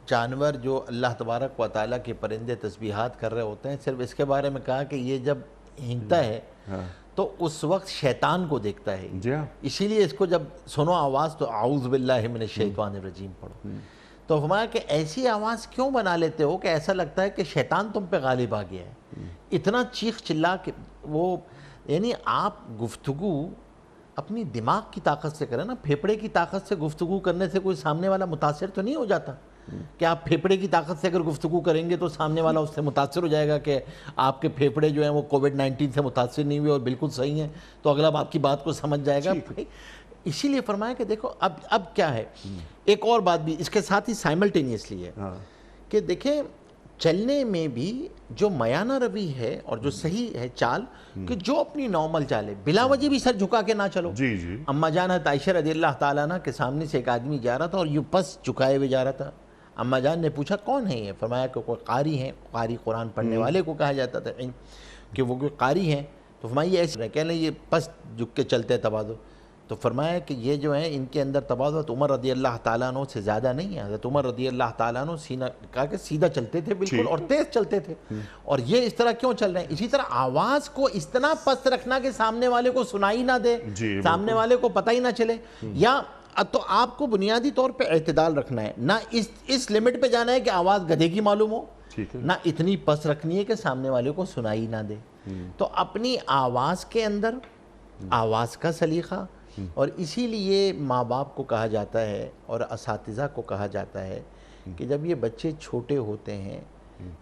جانور جو اللہ تبارک و تعالیٰ کے پرندے تسبیحات کر رہے ہوتے ہیں, صرف اس کے بارے میں کہا کہ یہ جب ہینگتا ہے تو اس وقت شیطان کو دیکھتا ہے, جی ہاں, اسی لیے اس کو جب سنو آواز تو اعوذ باللہ من الشیطان الرجیم پڑھو. تو فرمایا کہ ایسی آواز کیوں بنا لیتے ہو کہ ایسا لگتا ہے کہ شیطان تم پہ غالب آ گیا ہے. اتنا چیخ چلا کے وہ, یعنی آپ گفتگو اپنی دماغ کی طاقت سے کریں نا, پھیپڑے کی طاقت سے گفتگو کرنے سے کوئی سامنے والا متاثر تو نہیں ہو جاتا کہ آپ پھیپڑے کی طاقت سے اگر گفتگو کریں گے تو سامنے والا اس سے متاثر ہو جائے گا کہ آپ کے پھیپڑے جو ہیں وہ کووڈ-19 سے متاثر نہیں ہوئے اور بالکل صحیح ہیں, تو اگلا آپ کی بات کو سمجھ جائے گا. اسی لیے فرمایا کہ دیکھو اب کیا ہے, ایک اور بات بھی اس کے ساتھ ہی سائملٹینیسلی ہے کہ دیکھیں چلنے میں بھی جو میانہ روی ہے اور جو صحیح ہے چال, کہ جو اپنی نارمل چال ہے, بلا وجہ بھی سر جھکا کے نہ چلو. جی جی, اماں جان حضرت عائشہ رضی اللہ تعالیٰ عنہ کے سامنے سے ایک آدمی جا رہا تھا اور یوں پس جھکائے ہوئے جا رہا تھا. اماں جان نے پوچھا کون ہے یہ؟ فرمایا کہ کوئی قاری ہیں, قاری قرآن پڑھنے والے کو کہا جاتا تھا کہ وہ کوئی قاری ہیں. تو فرمایا یہ ایسے کہہ لیں یہ پس جھک کے چلتے تواضع. تو فرمایا کہ یہ جو ہیں ان کے اندر تواضع عمر رضی اللہ تعالیٰ عنہ سے زیادہ نہیں ہے. حضرت عمر رضی اللہ تعالیٰ عنہ سینہ کہا کہ سیدھا چلتے تھے بالکل اور تیز چلتے تھے, اور یہ اس طرح کیوں چل رہے ہیں. اسی طرح آواز کو اس طرح پست رکھنا کہ سامنے والے کو سنائی نہ دے, سامنے والے کو پتہ ہی نہ چلے, یا تو آپ کو بنیادی طور پہ اعتدال رکھنا ہے, نہ اس لمٹ پہ جانا ہے کہ آواز گدھے کی معلوم ہو, نہ اتنی پست رکھنی ہے کہ سامنے والے کو سنائی نہ دے. تو اپنی آواز کے اندر آواز کا سلیقہ, اور اسی لیے ماں باپ کو کہا جاتا ہے اور اساتذہ کو کہا جاتا ہے کہ جب یہ بچے چھوٹے ہوتے ہیں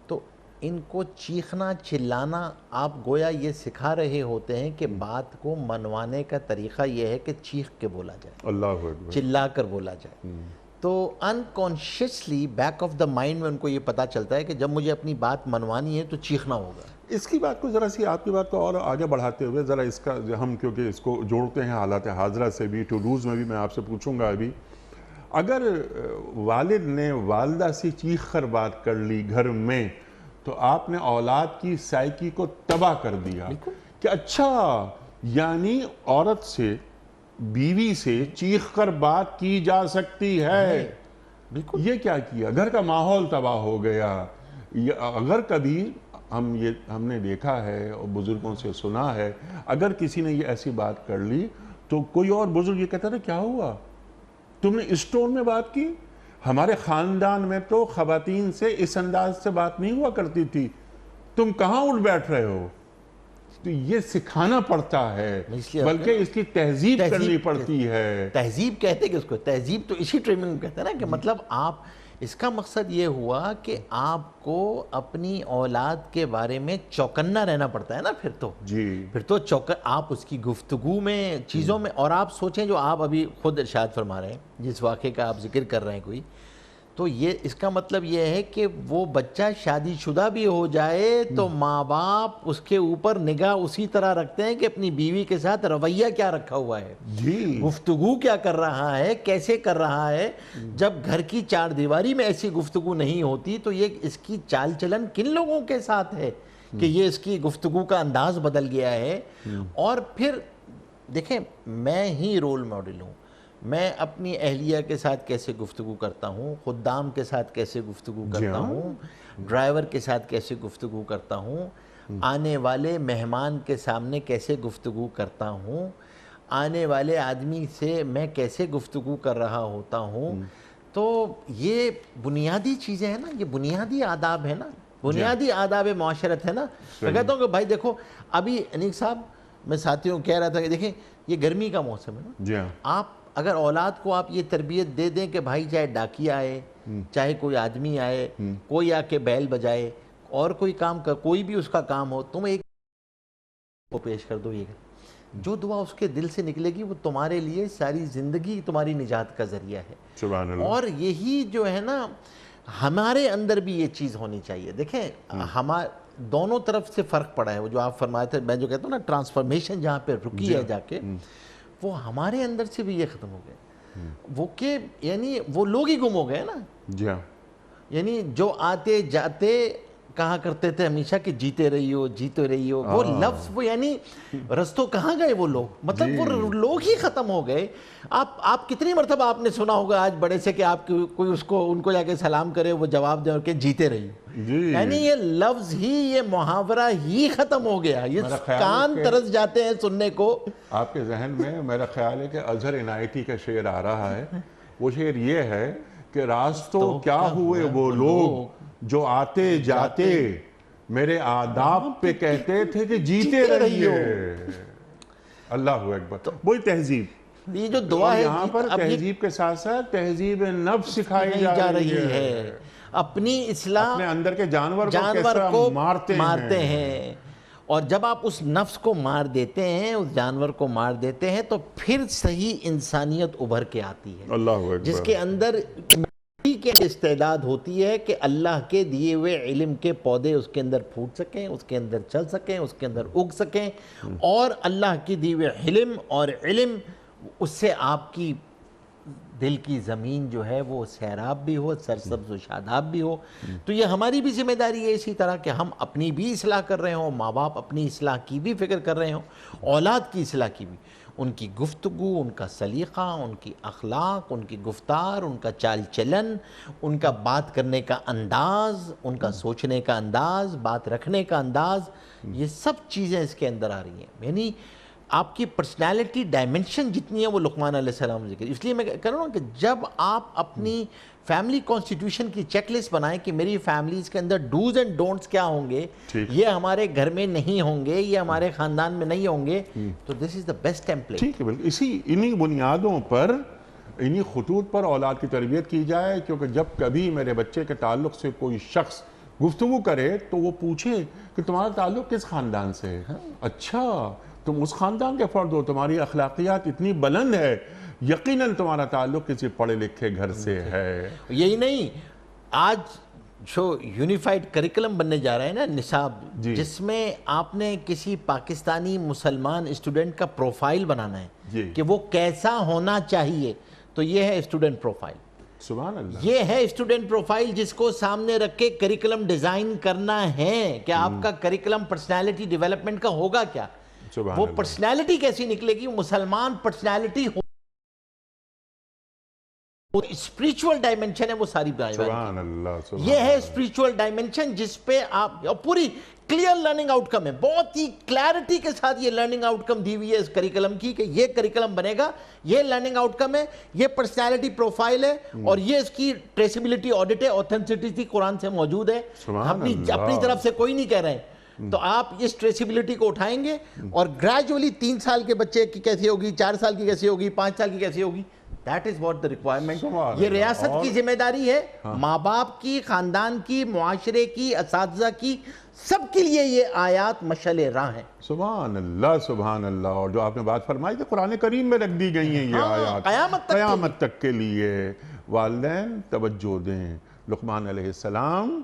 تو ان کو چیخنا چلانا آپ گویا یہ سکھا رہے ہوتے ہیں کہ بات کو منوانے کا طریقہ یہ ہے کہ چیخ کے بولا جائے, اللہ اکبر, چلا کر بولا جائے. تو unconsciously back of the mind میں ان کو یہ پتا چلتا ہے کہ جب مجھے اپنی بات منوانی ہے تو چیخنا ہوگا. اس کی بات کو ذرا سی, آپ کی بات کو اور آگے بڑھاتے ہوئے ذرا اس کا ہم کیونکہ اس کو جوڑتے ہیں حالات حاضرہ سے بھی, ٹو ڈوز میں بھی میں آپ سے پوچھوں گا ابھی, اگر والد نے والدہ سے چیخ کر بات کر لی گھر میں تو آپ نے اولاد کی سائیکی کو تباہ کر دیا کہ اچھا یعنی عورت سے, بیوی سے چیخ کر بات کی جا سکتی ہے. یہ کیا کیا, گھر کا ماحول تباہ ہو گیا. اگر کبھی ہم نے دیکھا ہے اور بزرگوں سے سنا ہے, اگر کسی نے یہ ایسی بات کر لی تو کوئی اور بزرگ یہ کہتا تھا کیا ہوا, تم نے اس ٹون میں بات کی, ہمارے خاندان میں تو خواتین سے اس انداز سے بات نہیں ہوا کرتی تھی, تم کہاں اٹھ بیٹھ رہے ہو. تو یہ سکھانا پڑتا ہے, بلکہ اس کی تہذیب کرنی پڑتی ہے. تہذیب کہتے کہ اس کو, تہذیب تو اسی ٹریمنگ میں کہتے ہیں نا, کہ مطلب آپ, اس کا مقصد یہ ہوا کہ آپ کو اپنی اولاد کے بارے میں چوکنا رہنا پڑتا ہے نا. پھر تو آپ اس کی گفتگو میں, چیزوں میں, اور آپ سوچیں جو آپ ابھی خود ارشاد فرما رہے ہیں, جس واقعے کا آپ ذکر کر رہے ہیں کوئی, تو یہ اس کا مطلب یہ ہے کہ وہ بچہ شادی شدہ بھی ہو جائے تو ماں باپ اس کے اوپر نگاہ اسی طرح رکھتے ہیں کہ اپنی بیوی کے ساتھ رویہ کیا رکھا ہوا ہے, گفتگو کیا کر رہا ہے, کیسے کر رہا ہے. جب گھر کی چار دیواری میں ایسی گفتگو نہیں ہوتی تو یہ اس کی چال چلن کن لوگوں کے ساتھ ہے کہ یہ اس کی گفتگو کا انداز بدل گیا ہے. اور پھر دیکھیں میں ہی رول ماڈل ہوں, میں اپنی اہلیہ کے ساتھ کیسے گفتگو کرتا ہوں, خدام کے ساتھ کیسے گفتگو کرتا ہوں, ڈرائیور کے ساتھ کیسے گفتگو کرتا ہوں, آنے والے مہمان کے سامنے کیسے گفتگو کرتا ہوں, آنے والے آدمی سے میں کیسے گفتگو کر رہا ہوتا ہوں. تو یہ بنیادی چیزیں ہیں نا, یہ بنیادی آداب ہے نا, بنیادی آداب معاشرت ہے نا. میں کہتا ہوں کہ بھائی دیکھو, ابھی انیق صاحب میں ساتھیوں کہہ رہا تھا کہ دیکھیں یہ گرمی کا موسم ہے نا, آپ اگر اولاد کو آپ یہ تربیت دے دیں کہ بھائی چاہے ڈاکیہ آئے, چاہے کوئی آدمی آئے, کوئی آ کے بیل بجائے, اور کوئی کام کر, کوئی بھی اس کا کام ہو, تم ایک کو پیش کر دو, یہ جو دعا اس کے دل سے نکلے گی وہ تمہارے لیے ساری زندگی تمہاری نجات کا ذریعہ ہے. سبحان اللہ. اور یہی جو ہے نا ہمارے اندر بھی یہ چیز ہونی چاہیے. دیکھیں دونوں طرف سے فرق پڑا ہے. وہ جو آپ فرمائے تھے, میں جو کہتا ہوں نا ٹرانسفارمیشن جہاں پہ رکی ہے جا کے, وہ ہمارے اندر سے بھی یہ ختم ہو گئے. وہ کہ یعنی وہ لوگ ہی گم ہو گئے نا. جی ہاں. یعنی جو آتے جاتے کہا کرتے تھے ہمیشہ کہ جیتے رہی ہو جیتے رہی ہو, وہ لفظ وہ یعنی رستوں کہاں گئے وہ لوگ, مطلب وہ لوگ ہی ختم ہو گئے. آپ کتنی مرتبہ آپ نے سنا ہوگا آج بڑے سے کہ آپ کوئی ان کو جا کے سلام کرے, وہ جواب دے کہ جیتے رہی. یعنی یہ لفظ ہی, یہ محاورہ ہی ختم ہو گیا. یہ کان ترس جاتے ہیں سننے کو. آپ کے ذہن میں میرا خیال ہے کہ اظہر عنایتی کا شعر آ رہا ہے. وہ شعر یہ ہے کہ راستوں کیا ہوئے وہ لوگ جو آتے جاتے میرے آداب پہ کہتے تھے کہ جیتے رہیے. اللہ اکبر. وہی تہذیب, یہ جو دعا ہے یہاں پر تہذیب کے ساتھ ساتھ تہذیب نفس سکھائی جا رہی ہے. اپنی اصلاح, اپنے اندر کے جانور کو مارتے ہیں. اور جب آپ اس نفس کو مار دیتے ہیں, اس جانور کو مار دیتے ہیں, تو پھر صحیح انسانیت ابھر کے آتی ہے. اللہ اکبر. جس کے اندر کی استعداد ہوتی ہے کہ اللہ کے دیے ہوئے علم کے پودے اس کے اندر پھوٹ سکیں, اس کے اندر چل سکیں, اس کے اندر اگ سکیں, اور اللہ کی دیے ہوئے علم اور علم اس سے آپ کی دل کی زمین جو ہے وہ سیراب بھی ہو, سرسبز و شاداب بھی ہو. تو یہ ہماری بھی ذمہ داری ہے اسی طرح کہ ہم اپنی بھی اصلاح کر رہے ہوں, ماں باپ اپنی اصلاح کی بھی فکر کر رہے ہوں, اولاد کی اصلاح کی بھی. ان کی گفتگو, ان کا سلیقہ, ان کی اخلاق, ان کی گفتار, ان کا چال چلن, ان کا بات کرنے کا انداز, ان کا سوچنے کا انداز, بات رکھنے کا انداز, یہ سب چیزیں اس کے اندر آ رہی ہیں. یعنی آپ کی پرسنالٹی ڈائمنشن جتنی ہے وہ لقمان علیہ السلام ذکر. اس لیے میں کہہ رہا ہوں کہ جب آپ اپنی فیملی کانسٹیٹیوشن کی چیک لسٹ بنائیں کہ میری فیملیز کے اندر ڈوز اینڈ ڈونٹس کیا ہوں گے, یہ ہمارے گھر میں نہیں ہوں گے, یہ ہمارے خاندان میں نہیں ہوں گے, تو دس از دا بیسٹ ٹیمپلیٹ. ٹھیک ہے, بالکل انہی بنیادوں پر, انہی خطوط پر اولاد کی تربیت کی جائے. کیونکہ جب کبھی میرے بچے کے تعلق سے کوئی شخص گفتگو کرے تو وہ پوچھے کہ تمہارا تعلق کس خاندان سے ہے. اچھا, تم اس خاندان کے فرد ہو, تمہاری اخلاقیات اتنی بلند ہے, یقیناً تمہارا تعلق کسی پڑھے لکھے گھر سے ہے. یہی نہیں, آج جو یونیفائڈ کریکلم بننے جا رہا ہے نا, نصاب, جس میں آپ نے کسی پاکستانی مسلمان اسٹوڈنٹ کا پروفائل بنانا ہے کہ وہ کیسا ہونا چاہیے, تو یہ ہے اسٹوڈنٹ پروفائل. سبحان اللہ. یہ ہے اسٹوڈنٹ پروفائل جس کو سامنے رکھ کے کریکلم ڈیزائن کرنا ہے کہ آپ کا کریکلم پرسنالٹی ڈیولپمنٹ کا ہوگا کیا. وہ پرسنالٹی کیسی نکلے گی, مسلمان پرسنالٹی ہو, اسپریچول ڈائمنشن ہے وہ ساری. سبحان اللہ. یہ ہے اسپریچول ڈائمنشن جس پہ آپ پوری کلیئر لرننگ آؤٹ کم ہے, بہت ہی کلیئرٹی کے ساتھ یہ لرننگ آؤٹ کم دی ہوئی ہے اس کریکلم کی کہ یہ کریکلم بنے گا, یہ لرننگ آؤٹ کم ہے, یہ پرسنالٹی پروفائل ہے, اور یہ اس کی ٹریسیبلٹی آڈٹ ہے, اوتھینٹسٹی قرآن سے موجود ہے. اپنی طرف سے کوئی نہیں کہہ رہے ہیں. تو آپ اس ٹریسیبلٹی کو اٹھائیں گے اور گریجولی 3 سال کے بچے کی کیسی ہوگی, 4 سال کی کیسی ہوگی, 5 سال کی کیسی ہوگی. That is what the requirement. یہ ریاست کی ذمہ داری ہے, ماں باپ کی, خاندان کی, معاشرے کی, اساتذہ کی, سب کے لیے یہ آیات مشعل راہ ہیں. سبحان اللہ, سبحان اللہ. اور جو آپ نے بات فرمائی تھی قرآن کریم میں رکھ دی گئی ہیں یہ آیات قیامت تک کے لیے. والدین توجہ دیں, لقمان علیہ السلام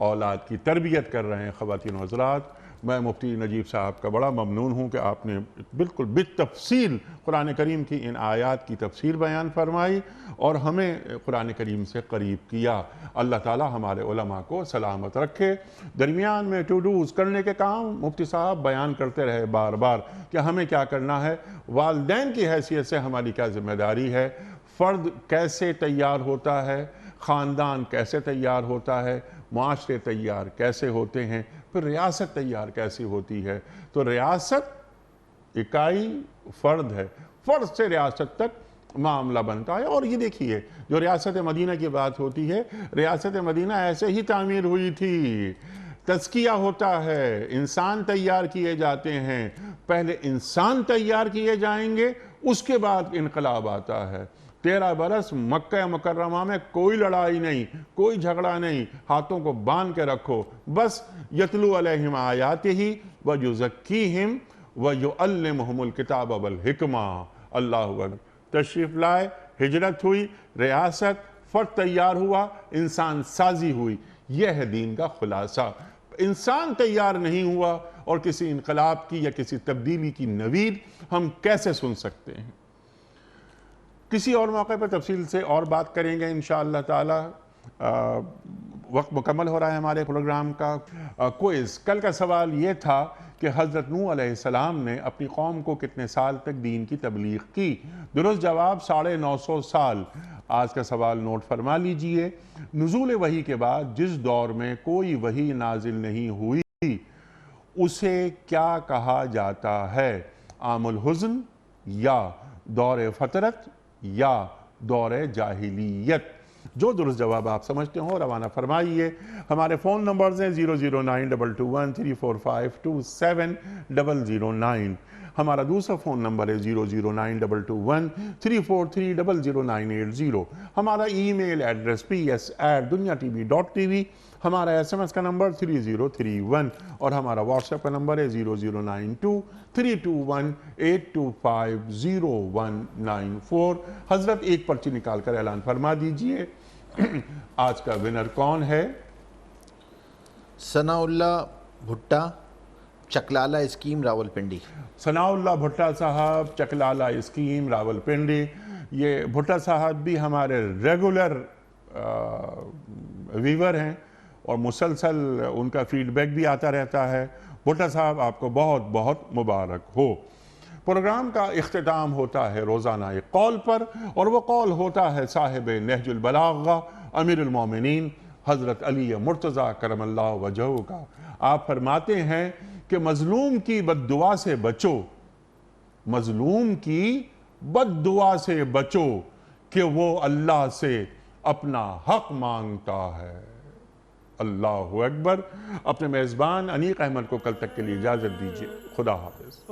اولاد کی تربیت کر رہے ہیں. خواتین و حضرات, میں مفتی نجیب صاحب کا بڑا ممنون ہوں کہ آپ نے بالکل بالتفصیل قرآن کریم کی ان آیات کی تفسیر بیان فرمائی اور ہمیں قرآن کریم سے قریب کیا. اللہ تعالی ہمارے علماء کو سلامت رکھے. درمیان میں ٹو ڈوز کرنے کے کام مفتی صاحب بیان کرتے رہے بار بار کہ ہمیں کیا کرنا ہے. والدین کی حیثیت سے ہماری کیا ذمہ داری ہے, فرد کیسے تیار ہوتا ہے, خاندان کیسے تیار ہوتا ہے, معاشرے تیار کیسے ہوتے ہیں, پھر ریاست تیار کیسی ہوتی ہے. تو ریاست اکائی فرد ہے, فرد سے ریاست تک معاملہ بنتا ہے. اور یہ دیکھیے جو ریاست مدینہ کی بات ہوتی ہے, ریاست مدینہ ایسے ہی تعمیر ہوئی تھی. تزکیہ ہوتا ہے, انسان تیار کیے جاتے ہیں, پہلے انسان تیار کیے جائیں گے, اس کے بعد انقلاب آتا ہے. 13 برس مکہ مکرمہ میں کوئی لڑائی نہیں, کوئی جھگڑا نہیں, ہاتھوں کو باندھ کے رکھو, بس یتلو علیہم آیاتہ ویزکیہم وَيُعَلِّمُهُمُ الْكِتَابَ وَالْحِکْمَةَ۔ اللہ اکبر۔ تشریف لائے، ہجرت ہوئی، ریاست، فرد تیار ہوا، انسان سازی ہوئی۔ یہ ہے دین کا خلاصہ۔ انسان تیار نہیں ہوا اور کسی انقلاب کی یا کسی تبدیلی کی نوید ہم کیسے سن سکتے ہیں؟ کسی اور موقع پر تفصیل سے اور بات کریں گے انشاءاللہ تعالی۔ وقت مکمل ہو رہا ہے ہمارے پروگرام کا۔ کوئز، کل کا سوال یہ تھا کہ حضرت نوح علیہ السلام نے اپنی قوم کو کتنے سال تک دین کی تبلیغ کی؟ درست جواب 950 سال۔ آج کا سوال نوٹ فرما لیجئے۔ نزول وحی کے بعد جس دور میں کوئی وحی نازل نہیں ہوئی اسے کیا کہا جاتا ہے؟ عام الحزن یا دور فترت یا دور جاہلیت؟ جو درست جواب آپ سمجھتے ہو روانہ فرمائیے۔ ہمارے فون نمبرز ہیں 00922134527 ہمارا دوسرا فون نمبر ہے 009221343000980۔ ہمارا ای میل ایڈریس ps@dunyatv.tv، ہمارا SMS کا نمبر 3031 اور ہمارا واٹس ایپ کا نمبر ہے 00923218250194۔ حضرت ایک پرچی نکال کر اعلان فرما دیجئے، آج کا ونر کون ہے؟ ثناء اللہ بھٹا، چکلالہ اسکیم، راولپنڈی۔ ثناء اللہ بھٹا صاحب، چکلالہ اسکیم، راولپنڈی۔ یہ بھٹا صاحب بھی ہمارے ریگولر ویور ہیں اور مسلسل ان کا فیڈ بیک بھی آتا رہتا ہے۔ بھٹا صاحب آپ کو بہت بہت مبارک ہو۔ پروگرام کا اختتام ہوتا ہے روزانہ ایک قول پر، اور وہ قول ہوتا ہے صاحب نہج البلاغہ امیر المومنین حضرت علی مرتضیٰ کرم اللہ وجہہ کا۔ آپ فرماتے ہیں کہ مظلوم کی بد دعا سے بچو، مظلوم کی بد دعا سے بچو کہ وہ اللہ سے اپنا حق مانگتا ہے۔ اللہ اکبر۔ اپنے میزبان انیق احمد کو کل تک کے لیے اجازت دیجیے۔ خدا حافظ۔